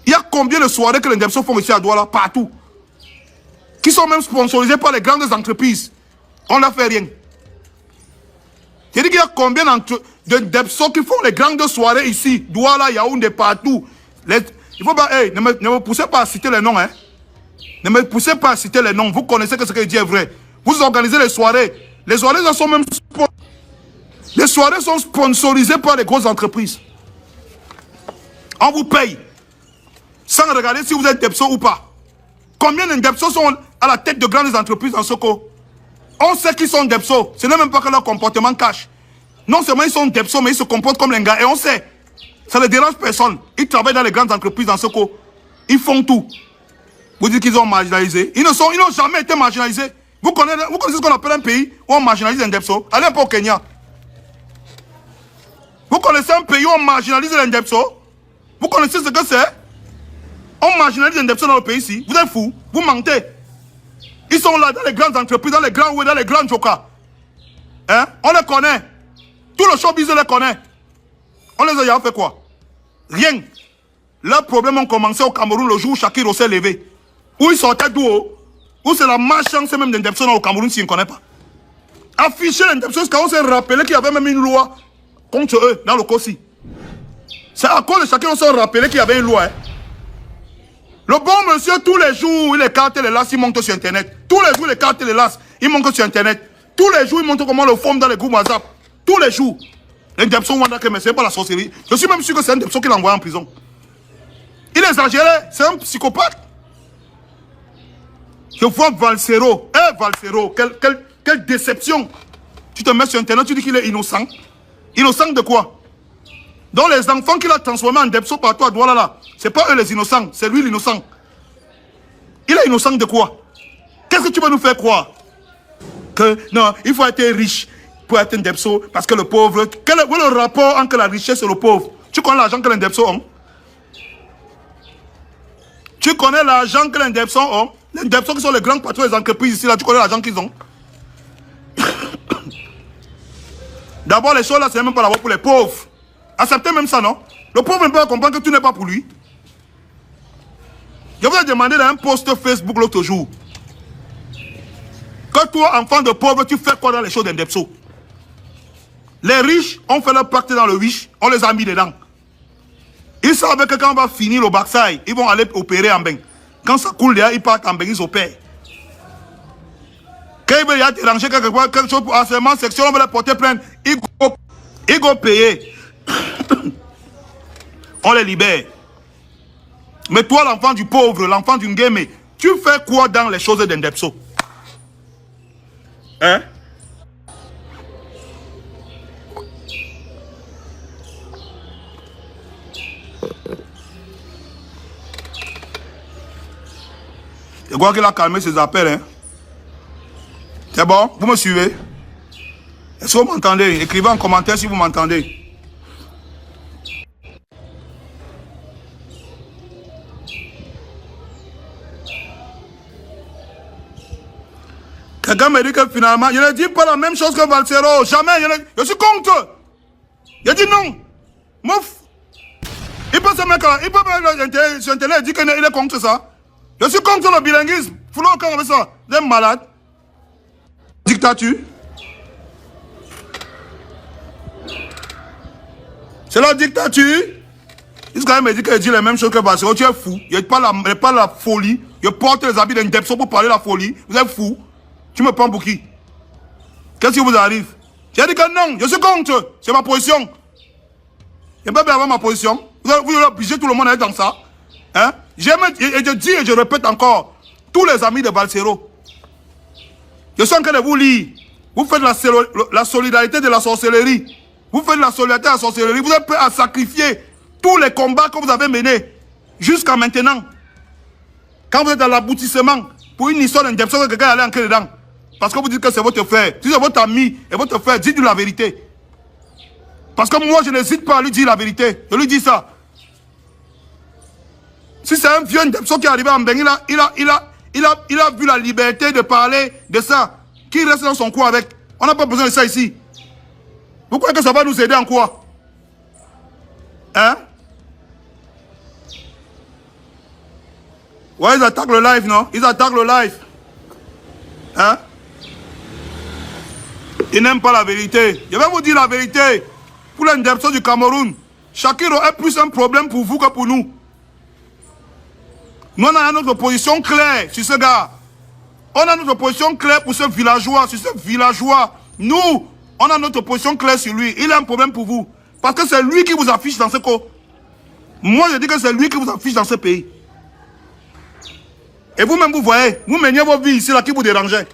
Il y a combien de soirées que les Ndebso font ici à Douala, partout, qui sont même sponsorisées par les grandes entreprises. On n'a fait rien. J'ai dit qu'il y a combien de Ndebso qui font les grandes soirées ici, Douala, Yaoundé, partout. Il faut pas, hey, ne me poussez pas à citer les noms, hein. Ne me poussez pas à citer les noms. Vous connaissez que ce que je dis est vrai. Vous organisez les soirées. Les soirées sont même les soirées sont sponsorisées par les grosses entreprises. On vous paye sans regarder si vous êtes Ndebso ou pas. Combien de Ndebso sont à la tête de grandes entreprises dans Soko? On sait qu'ils sont Ndebso. Ce n'est même pas que leur comportement cache. Non seulement ils sont Ndebso, mais ils se comportent comme les gars. Et on sait. Ça ne dérange personne. Ils travaillent dans les grandes entreprises dans Soko. Ils font tout. Vous dites qu'ils ont marginalisé. Ils n'ont jamais été marginalisés. Vous connaissez ce qu'on appelle un pays où on marginalise les Ndebso? Allez un peu au Kenya. Vous connaissez un pays où on marginalise les Ndebso? Vous connaissez ce que c'est? On marginalise les Ndebso dans le pays ici. Vous êtes fous. Vous mentez. Ils sont là dans les grandes entreprises, dans les grands dans les grands jokas. Hein? On les connaît. Tout le showbiz les connaît. On les a fait quoi? Rien. Leurs problèmes ont commencé au Cameroun le jour où Shakiro s'est levé. Où ils sortaient d'où? Où Ou c'est la malchance même d'Indepso au Cameroun si on ne connaît pas. Afficher l'Indepso, c'est quand on s'est rappelé qu'il y avait même une loi contre eux dans le COSI. C'est à cause de chacun on s'est rappelé qu'il y avait une loi. Hein. Le bon monsieur, tous les jours, il écarte les lasses, il monte sur Internet. Tous les jours, il écarte les lasses, il monte sur Internet. Tous les jours, il montre comment le forme dans les groupes WhatsApp. Tous les jours. L'Indepso, mais c'est pas la sorcellerie. Je suis même sûr que c'est Indepso qui l'a envoyé en prison. Il exagérait, c'est un psychopathe. Je vois Valsero. Valsero, quelle déception. Tu te mets sur Internet, tu dis qu'il est innocent. Innocent de quoi? Donc les enfants qu'il a transformés en Depso partout à Douala là, c'est pas eux les innocents, c'est lui l'innocent. Il est innocent de quoi? Qu'est-ce que tu veux nous faire croire? Que non, il faut être riche pour être un Depso, parce que le pauvre... Quel est le rapport entre la richesse et le pauvre? Tu connais l'argent que les Depso ont? Tu connais l'argent que les Depso ont? Les Depso qui sont les grands patrons des entreprises ici là, tu connais l'argent qu'ils ont? D'abord les choses là, c'est même pas d'abord pour les pauvres. Acceptez même ça, non? Le pauvre ne peut pas comprendre que tu n'es pas pour lui. Je vous ai demandé dans un post Facebook l'autre jour. Que toi, enfant de pauvre, tu fais quoi dans les choses d'Indepso? Les riches ont fait leur pacte dans le riche, on les a mis dedans. Ils savent que quand on va finir le Baksai, ils vont aller opérer en bain. Quand ça coule derrière, ils partent en bain, ils opèrent. Quand il veut y a déranger quelque chose pour harcèlement sexuel, on va les porter plainte. Ils vont payer. On les libère. Mais toi, l'enfant du pauvre, l'enfant du game, tu fais quoi dans les choses d'Indepso? Hein? Je crois qu'il a calmé ses appels. Hein? C'est bon? Vous me suivez? Est-ce que vous m'entendez? Écrivez en commentaire si vous m'entendez. Quelqu'un me dit que finalement, je ne dis pas la même chose que Valsero. Jamais. Je suis contre. Je dis non. Mouf. Il peut se mettre sur Internet et dire qu'il est contre ça. Je suis contre le bilinguisme. Faut le avec ça. Vous êtes malade. Dictature. C'est la dictature. Israël me dit qu'il dit les mêmes choses que Valsero. Tu es fou. Il n'y a pas la folie. Je porte les habits d'Indepso pour parler de la folie. Vous êtes fou. Tu me prends pour qui? Qu'est-ce qui vous arrive? J'ai dit que non, je suis contre. C'est ma position. Je ne peux pas avoir ma position. Vous allez obliger tout le monde à être dans ça. Hein? Et je dis et je répète encore. Tous les amis de Valsero. Je suis en train de vous lire. Vous faites la solidarité de la sorcellerie. Vous faites la solidarité de la sorcellerie. Vous êtes prêts à sacrifier tous les combats que vous avez menés. Jusqu'à maintenant. Quand vous êtes à l'aboutissement. Pour une histoire d'Indepso que quelqu'un allait entrer dedans. Parce que vous dites que c'est votre frère. Si c'est votre ami et votre frère, dites-lui la vérité. Parce que moi, je n'hésite pas à lui dire la vérité. Je lui dis ça. Si c'est un vieux Indepso qui est arrivé en Bénin, il a vu la liberté de parler de ça. Qui reste dans son coin avec. On n'a pas besoin de ça ici. Vous croyez que ça va nous aider en quoi? Hein? Ouais, ils attaquent le live, non? Ils attaquent le live. Hein? Ils n'aiment pas la vérité. Je vais vous dire la vérité. Pour l'Indepso du Cameroun, Shakiro est plus un problème pour vous que pour nous. Nous, on a notre position claire sur ce gars. On a notre position claire pour ce villageois, sur ce villageois. Nous, on a notre position claire sur lui. Il est un problème pour vous. Parce que c'est lui qui vous affiche dans ce co. Moi, je dis que c'est lui qui vous affiche dans ce pays. Et vous-même, vous voyez, vous meniez vos vies ici, là, qui vous dérangeait.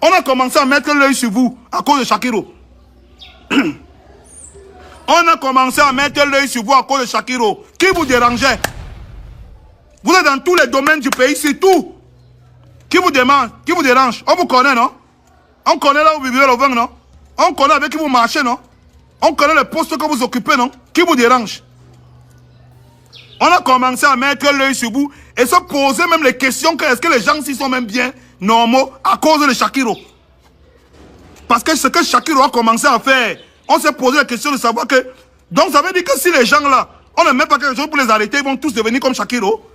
On a commencé à mettre l'œil sur vous à cause de Shakiro. On a commencé à mettre l'œil sur vous à cause de Shakiro. Qui vous dérangeait? Vous êtes dans tous les domaines du pays, c'est tout. Qui vous demande? Qui vous dérange? On vous connaît, non? On connaît là où vous vivez le vin, non? On connaît avec qui vous marchez, non? On connaît les postes que vous occupez, non? Qui vous dérange? On a commencé à mettre l'œil sur vous et se poser même les questions que est-ce que les gens s'y sont même bien normaux à cause de Shakiro. Parce que ce que Shakiro a commencé à faire, on s'est posé la question de savoir que... Donc ça veut dire que si les gens là, on ne met pas quelque chose pour les arrêter, ils vont tous devenir comme Shakiro.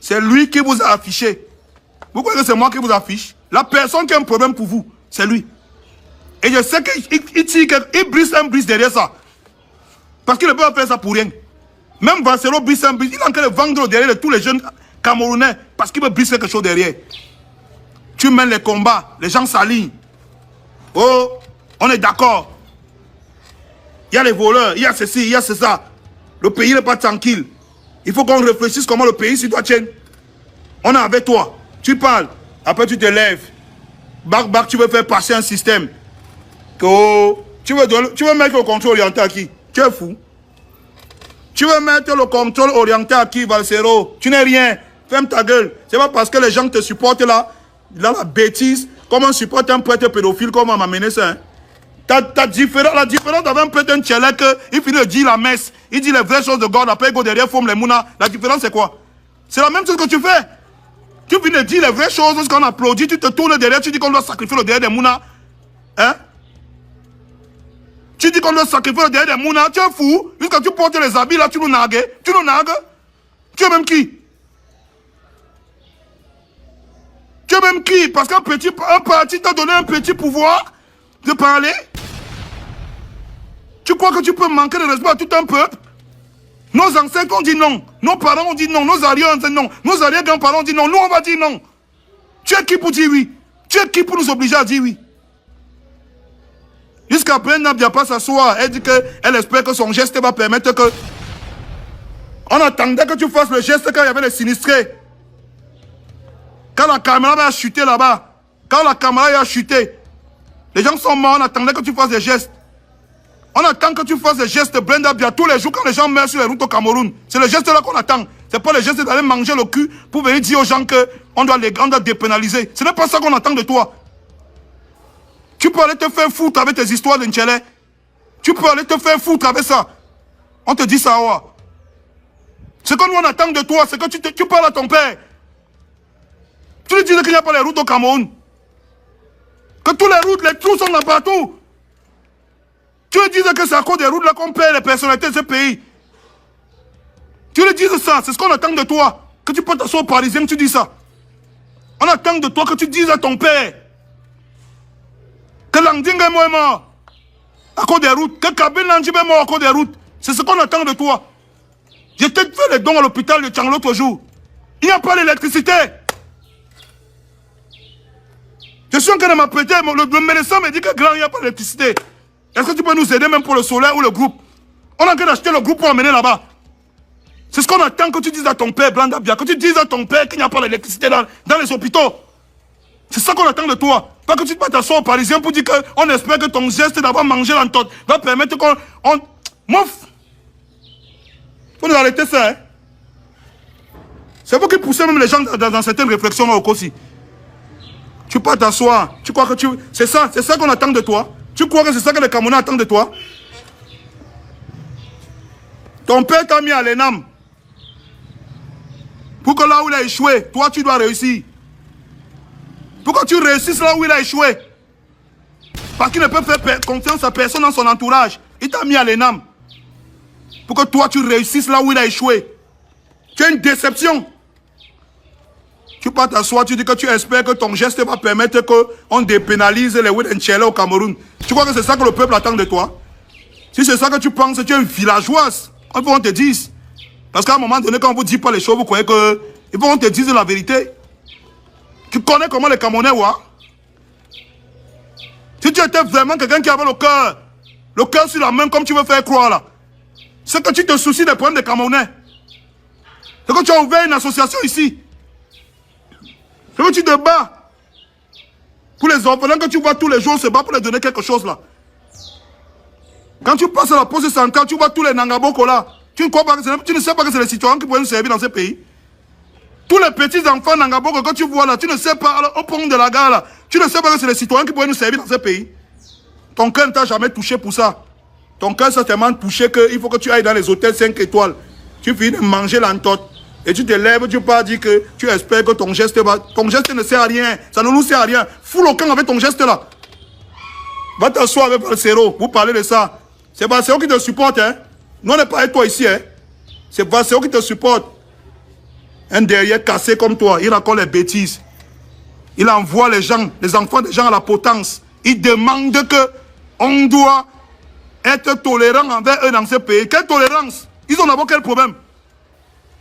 C'est lui qui vous a affiché. Vous croyez que c'est moi qui vous affiche? La personne qui a un problème pour vous, c'est lui. Et je sais qu'il brise derrière ça. Parce qu'il ne peut pas faire ça pour rien. Même Vancero brise, il est en train de vendre derrière de tous les jeunes Camerounais parce qu'il veut briser quelque chose derrière. Tu mènes les combats, les gens s'alignent. Oh, on est d'accord. Il y a les voleurs, il y a ceci, il y a ça. Le pays n'est pas tranquille. Il faut qu'on réfléchisse comment le pays s'y doit tenir. On est avec toi. Tu parles. Après tu te lèves. Bac, tu veux faire passer un système. Oh, tu veux mettre le contrôle orienté à qui? Tu es fou. Tu veux mettre le contrôle orienté à qui, Valsero? Tu n'es rien. Ferme ta gueule. C'est pas parce que les gens te supportent là, la bêtise, comme on supporte un prêtre pédophile, comme on m'a mené ça. Hein? La différence avec un prêtre tchèlek, il finit de dire la messe, il dit les vraies choses de God, après il go derrière, forme les mounas. La différence c'est quoi? C'est la même chose que tu fais. Tu finis de dire les vraies choses, lorsqu'on applaudit, tu te tournes derrière, tu dis qu'on doit sacrifier le derrière des mounas. Hein? Tu dis qu'on doit sacrifier le derrière des mounas, tu es fou. Jusqu'à tu portes les habits là, tu nous nagues. Tu nous nagues. Tu es même qui? Tu es même qui? Parce qu'un parti t'a donné un petit pouvoir de parler. Tu crois que tu peux manquer de respect à tout un peuple? Nos ancêtres ont dit non. Nos parents ont dit non. Nos arrières ont dit non. Nos arrière-grands-parents ont dit non. Nous, on va dire non. Tu es qui pour dire oui? Tu es qui pour nous obliger à dire oui? Jusqu'à Brenda Biapa s'asseoir, elle dit qu'elle espère que son geste va permettre que... On attendait que tu fasses le geste quand il y avait les sinistrés. Quand la caméra a chuté là-bas. Quand la caméra a chuté. Les gens sont morts, on attendait que tu fasses des gestes. On attend que tu fasses des gestes, Brenda Bia, tous les jours quand les gens meurent sur les routes au Cameroun. C'est le geste là qu'on attend. C'est pas le geste d'aller manger le cul pour venir dire aux gens qu'on doit dépénaliser. Ce n'est pas ça qu'on attend de toi. Tu peux aller te faire foutre avec tes histoires de Nchele. Tu peux aller te faire foutre avec ça. On te dit ça, ouais. Ce que nous on attend de toi, c'est que tu parles à ton père. Tu lui dis qu'il n'y a pas les routes au Cameroun. Que tous les routes, les trous sont là partout. Tu lui dises que c'est à cause des routes là qu'on perd les personnalités de ce pays. Tu lui dises ça, c'est ce qu'on attend de toi. Que tu peux t'asseoir au Parisien, que tu dis ça. On attend de toi que tu dises à ton père que Landing est mort à cause des routes, que Kabine Landing est mort à cause des routes. C'est ce qu'on attend de toi. J'ai peut-être fait les dons à l'hôpital de Tchang l'autre jour. Il n'y a pas d'électricité. Je suis en train de m'apprêter, le médecin me dit que grand, il n'y a pas d'électricité. Est-ce que tu peux nous aider même pour le solaire ou le groupe? On est en train d'acheter le groupe pour emmener là-bas. C'est ce qu'on attend que tu dises à ton père, Brenda Bia, que tu dises à ton père qu'il n'y a pas d'électricité dans les hôpitaux. C'est ça qu'on attend de toi. Pas que tu te t'asseoir au Parisien pour dire qu'on espère que ton geste d'avoir mangé l'entote va permettre qu'on... Mouf! Faut nous arrêter ça, hein? C'est vous qui poussez même les gens dans certaines réflexions au Kossi. Tu peux t'asseoir. Tu crois que tu... C'est ça qu'on attend de toi. Tu crois que c'est ça que les Camerounais attendent de toi? Ton père t'a mis à l'ENAM. Pour que là où il a échoué, toi tu dois réussir. Pour que tu réussisses là où il a échoué. Parce qu'il ne peut faire confiance à personne dans son entourage. Il t'a mis à l'ENAM. Pour que toi tu réussisses là où il a échoué. Tu as une déception. Tu peux t'asseoir, tu dis que tu espères que ton geste va permettre qu'on dépénalise les Nchele au Cameroun. Tu crois que c'est ça que le peuple attend de toi? Si c'est ça que tu penses, tu es une villageoise. Il faut qu'on te dise. Parce qu'à un moment donné, quand on ne vous dit pas les choses, vous croyez que... Il faut qu'on te dise la vérité. Tu connais comment les Camerounais, ouais? Si tu étais vraiment quelqu'un qui avait le cœur sur la main comme tu veux faire croire là, c'est que tu te soucies des problèmes des Camerounais. C'est que tu as ouvert une association ici. C'est que tu te bats. Pour les orphelins que tu vois tous les jours, on se bat pour les donner quelque chose là. Quand tu passes à la poste centrale, tu vois tous les Nangaboko là. Tu ne sais pas que c'est les citoyens qui pourraient nous servir dans ce pays. Tous les petits enfants Nangaboko que tu vois là, tu ne sais pas, au pont de la gare là, tu ne sais pas que c'est les citoyens qui pourraient nous servir dans ce pays. Ton cœur ne t'a jamais touché pour ça. Ton cœur s'est tellement touché qu'il faut que tu ailles dans les hôtels 5 étoiles. Tu finis de manger l'entote. Et tu te lèves, tu peux dire que tu espères que ton geste va... Ton geste ne sert à rien. Ça ne nous sert à rien. Fous le camp avec ton geste là. Va t'asseoir avec Valsero. Vous parlez de ça. C'est Valsero qui te supporte, hein. Nous, on n'est pas avec toi ici, hein. C'est Valsero qui te supporte. Un derrière cassé comme toi. Il raconte les bêtises. Il envoie les gens, les enfants des gens à la potence. Il demande que on doit être tolérant envers eux dans ce pays. Quelle tolérance? Ils ont d'abord quel problème?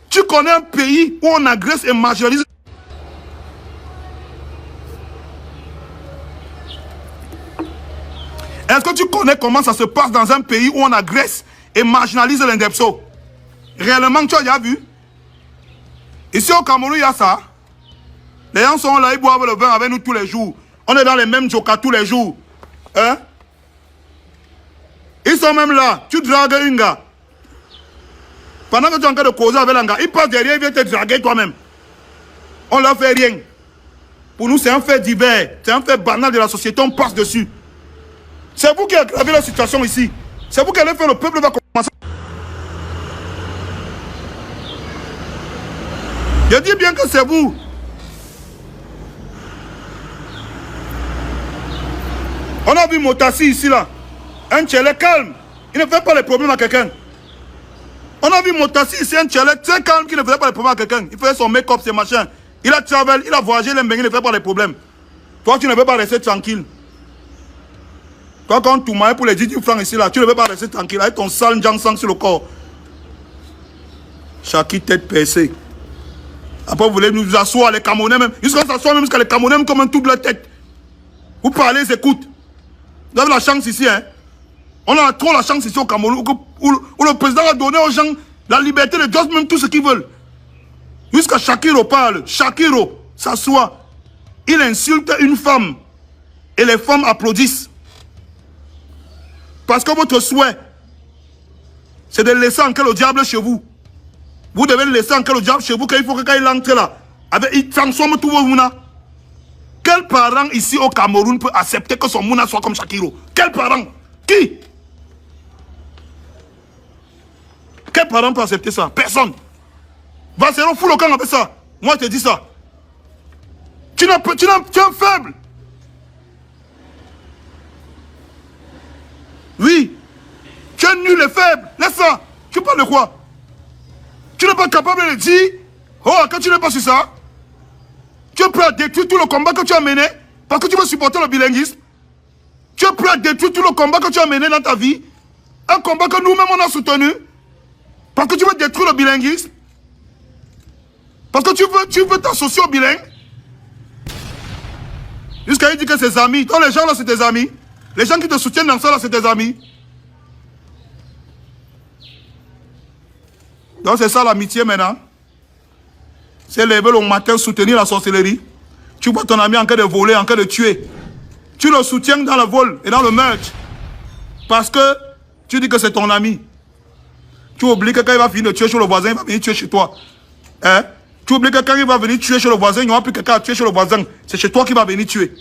Tu connais un pays où on agresse et marginalise? Est-ce que tu connais comment ça se passe dans un pays où on agresse et marginalise l'indepso? Réellement, tu as déjà vu? Ici au Cameroun, il y a ça. Les gens sont là, ils boivent le vin avec nous tous les jours. On est dans les mêmes jokas tous les jours. Hein? Ils sont même là. Tu dragues un gars. Pendant que tu es en train de causer avec un gars, il passe derrière, il vient te draguer toi-même. On ne leur fait rien. Pour nous, c'est un fait divers. C'est un fait banal de la société. On passe dessus. C'est vous qui aggravez la situation ici. C'est vous qui allez faire, le peuple va commencer. Je dis bien que c'est vous. On a vu Motassi ici là. Un tchelé calme. Il ne fait pas les problèmes à quelqu'un. On a vu Motassi ici, un tchelé très calme qui ne faisait pas les problèmes à quelqu'un. Il faisait son make-up, ses machins. Il a travel, il a voyagé, il ne fait pas les problèmes. Toi, tu ne peux pas rester tranquille. Toi, quand tu m'as pour les 10 francs ici là, tu ne peux pas rester tranquille avec ton sale sang sur le corps. Chaki tête percée. Après, vous voulez nous asseoir, les Camerounais même. Jusqu'à s'asseoir même jusqu'à les Camerounais comme un tout de la tête. Vous parlez, ils écoutent. Vous avez la chance ici, hein. On a trop la chance ici au Cameroun où le président a donné aux gens la liberté de dire même tout ce qu'ils veulent. Jusqu'à Shakiro parle. Shakiro s'assoit. Il insulte une femme. Et les femmes applaudissent. Parce que votre souhait, c'est de laisser entrer le diable chez vous. Vous devez laisser entrer le diable chez vous, qu'il faut que quand il entre là, il transforme tout vos mounas. Quel parent ici au Cameroun peut accepter que son mouna soit comme Shakiro? Quel parent? Qui? Quel parent peut accepter ça? Personne. Va se fou le camp avec ça. Moi je te dis ça. Tu es un faible. Oui. Tu es nul et faible. Laisse ça. Tu parles de quoi? Tu n'es pas capable de dire, oh, quand tu n'es pas sur ça, tu es prêt à détruire tout le combat que tu as mené parce que tu veux supporter le bilinguisme. Tu es prêt à détruire tout le combat que tu as mené dans ta vie. Un combat que nous-mêmes on a soutenu. Parce que tu veux détruire le bilinguisme. Parce que tu veux t'associer au bilingue. Jusqu'à il dit que ses amis. Toi, les gens là, c'est tes amis. Les gens qui te soutiennent dans ça là, c'est tes amis. Donc c'est ça l'amitié maintenant. C'est lever le matin, soutenir la sorcellerie. Tu vois ton ami en train de voler, en train de tuer. Tu le soutiens dans le vol et dans le meurtre. Parce que tu dis que c'est ton ami. Tu oublies que quand il va finir de tuer chez le voisin, il va venir tuer chez toi. Hein? Tu oublies que quand il va venir tuer chez le voisin, il n'y aura plus quelqu'un à tuer chez le voisin. C'est chez toi qu'il va venir tuer.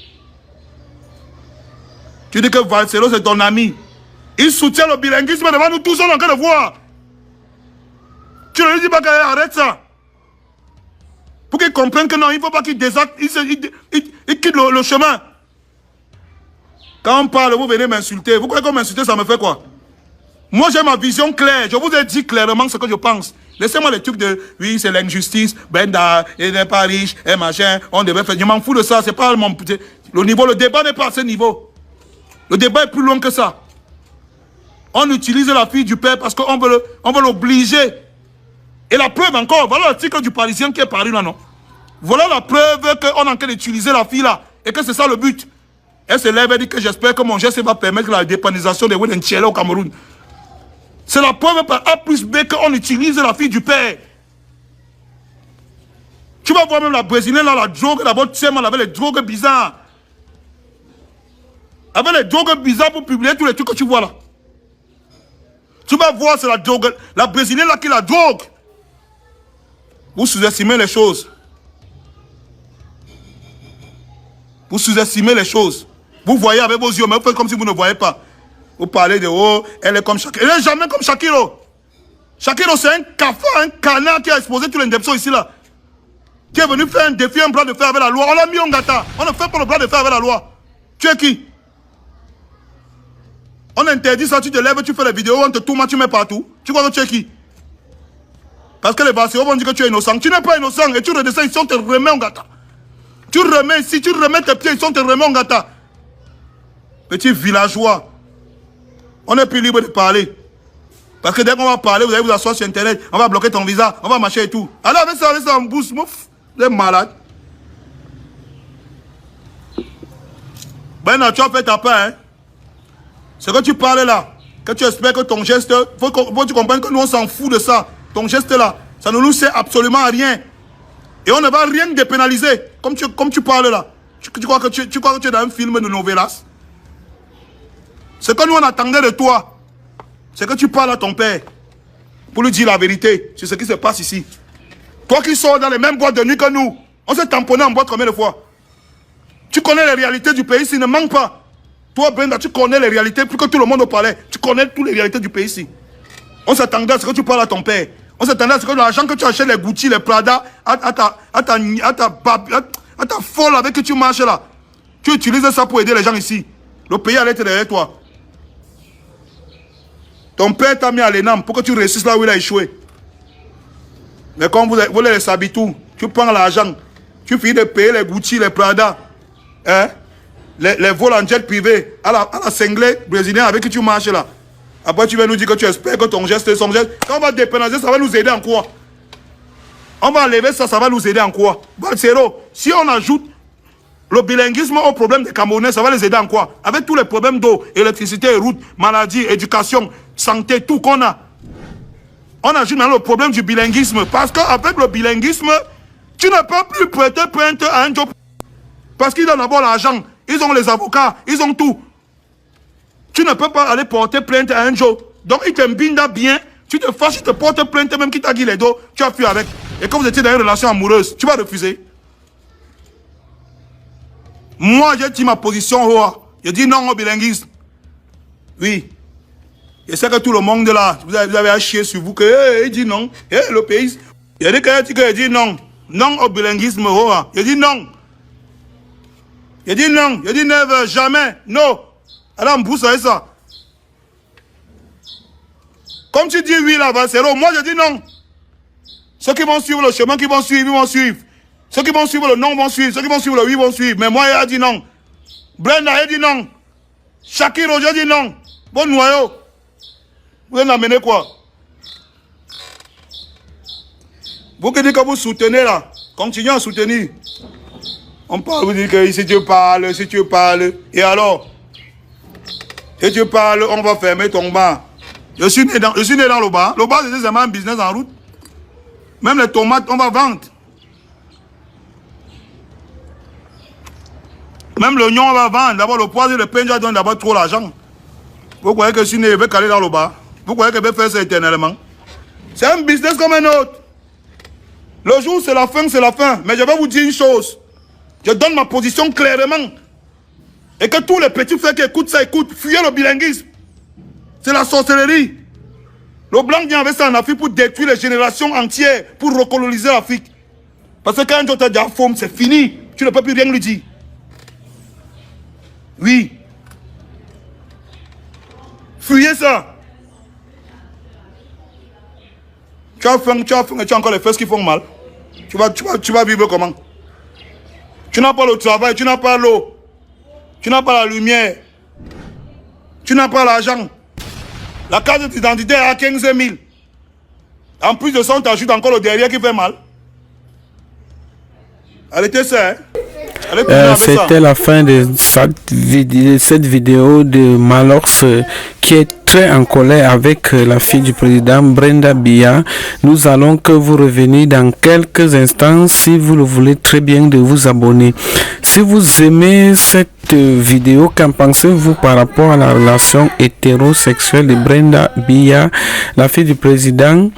Tu dis que Valcelo c'est ton ami. Il soutient le bilinguisme devant nous tous, on est en train de voir. Tu ne lui dis pas qu'il arrête ça. Pour qu'il comprenne que non, il ne faut pas qu'il désacte, il quitte le chemin. Quand on parle, vous venez m'insulter. Vous croyez qu'on m'insulte, ça me fait quoi? Moi, j'ai ma vision claire. Je vous ai dit clairement ce que je pense. Laissez-moi les trucs de, oui, c'est l'injustice, Benda, il n'est pas riche, et machin, on devait faire. Je m'en fous de ça, c'est pas mon... Le débat n'est pas à ce niveau. Le débat est plus loin que ça. On utilise la fille du père parce qu'on veut l'obliger. Et la preuve encore, voilà l'article du Parisien qui est paru là, non? Voilà la preuve qu'on est en train d'utiliser la fille là. Et que c'est ça le but. Elle se lève et dit que j'espère que mon geste va permettre la dépanisation des Wenenchiela au Cameroun. C'est la preuve par A plus B qu'on utilise la fille du père. Tu vas voir même la brésilienne là, la drogue, d'abord tu sais, elle avait les drogues bizarres. Avec les drogues bizarres pour publier tous les trucs que tu vois là. Tu vas voir, c'est la drogue, la brésilienne là qui la drogue. Vous sous-estimez les choses. Vous sous-estimez les choses. Vous voyez avec vos yeux, mais vous faites comme si vous ne voyez pas. Vous parlez de oh, elle est comme Shakiro. Elle n'est jamais comme Shakiro. Shakiro, c'est un cafard, un canard qui a exposé tous les indépendants ici là. Qui est venu faire un défi, un plan de fer avec la loi. On l'a mis en gata. On ne fait pas le plan de fer avec la loi. Tu es qui? On interdit ça, tu te lèves, tu fais les vidéos, on te tourne, tu mets partout. Tu crois que tu es qui? Parce que les Basséos vont dire que tu es innocent. Tu n'es pas innocent et tu redescends ici, on te remet en gata. Tu remets ici, tu remets tes pieds, ils sont te remet en gata. Petit villageois. On n'est plus libre de parler. Parce que dès qu'on va parler, vous allez vous asseoir sur Internet, on va bloquer ton visa, on va marcher et tout. Alors avec ça en bouche, mouf, vous êtes malade. Ben non, tu as fait ta part, hein. Ce que tu parles là, que tu espères que ton geste, faut que tu comprennes que nous on s'en fout de ça. Ton geste là, ça ne nous sert absolument à rien. Et on ne va rien dépénaliser, comme tu parles là. Tu crois que tu es dans un film de novelas? Ce que nous on attendait de toi, c'est que tu parles à ton père pour lui dire la vérité sur ce qui se passe ici. Toi qui sors dans les mêmes boîtes de nuit que nous, on s'est tamponné en boîte combien de fois? Tu connais les réalités du pays ici, ne manque pas. Toi, Brenda, tu connais les réalités plus que tout le monde au palais. Tu connais toutes les réalités du pays ici. On s'attendait à ce que tu parles à ton père. On s'attendait à ce que l'argent que tu achètes, les Gucci, les Prada, à ta folle avec que tu marches là, tu utilises ça pour aider les gens ici. Le pays allait être derrière toi. Ton père t'a mis à l'ENAM pour que tu réussisses là où il a échoué. Mais quand vous voulez les Sabitou, tu prends l'argent, tu finis de payer les Gucci, les Prada, hein, les vols en jet privé, à la cinglée brésilienne avec qui tu marches là. Après tu vas nous dire que tu espères que ton geste est son geste. Quand on va dépénaliser, ça va nous aider en quoi? On va enlever ça, ça va nous aider en quoi? Balsero, si on ajoute le bilinguisme au problème des Camerounais, ça va les aider en quoi? Avec tous les problèmes d'eau, électricité, route, maladie, éducation, santé, tout qu'on a. On ajoute maintenant le problème du bilinguisme. Parce qu'avec le bilinguisme, tu ne peux plus prêter plainte à un job. Parce qu'ils ont d'abord l'argent, ils ont les avocats, ils ont tout. Tu ne peux pas aller porter plainte à un job. Donc ils t'embindent bien, tu te fâches, tu te portes plainte, même qui t'a dit les dos, tu as fui avec. Et quand vous étiez dans une relation amoureuse, tu vas refuser. Moi, j'ai dit ma position, je dis non au bilinguisme. Oui. Je sais que tout le monde là, vous avez à chier sur vous, que il dit non. Le pays, il y a des cas qui disent non. Non au bilinguisme, je dis non. Je dis non. Je dis never, jamais, non. Alors, on bousse avec ça. Comme tu dis oui là-bas, c'est moi je dis non. Ceux qui vont suivre le chemin, qui vont suivre, ils vont suivre. Ceux qui vont suivre le non vont suivre. Ceux qui vont suivre le oui vont suivre. Mais moi, il a dit non. Brenda, il dit non. Shakir Roger dit non. Bon noyau. Vous allez amener quoi? Vous qui dites que vous soutenez là, continuez à soutenir. On parle, vous dites que si tu parles, et alors? Si tu parles, on va fermer ton bar. Je suis né dans le bar. Le bar, c'est vraiment un business en route. Même les tomates, on va vendre. Même l'oignon, on va vendre. D'abord, le poivre et le pain, je donne d'abord trop l'argent. Vous croyez que je suis né, je vais caler dans le bar? Vous croyez que je vais faire ça éternellement? C'est un business comme un autre. Le jour, c'est la fin, c'est la fin. Mais je vais vous dire une chose. Je donne ma position clairement. Et que tous les petits frères qui écoutent ça, fuyez le bilinguisme. C'est la sorcellerie. Le blanc vient avec ça en Afrique pour détruire les générations entières, pour recoloniser l'Afrique. Parce que quand un jour tu as déjà faim, c'est fini. Tu ne peux plus rien lui dire. Oui. Fuyez ça. Tu as faim et tu as encore les fesses qui font mal. Tu vas vivre comment? Tu n'as pas le travail, tu n'as pas l'eau. Tu n'as pas la lumière. Tu n'as pas l'argent. La carte d'identité est à 15 000. En plus de ça, on t'ajoute encore le derrière qui fait mal. Elle était ça, hein? C'était la fin de cette vidéo de Malox qui est très en colère avec la fille du président Brenda Biya. Nous allons que vous reveniez dans quelques instants, si vous le voulez très bien, de vous abonner. Si vous aimez cette vidéo, qu'en pensez-vous par rapport à la relation hétérosexuelle de Brenda Biya, la fille du président?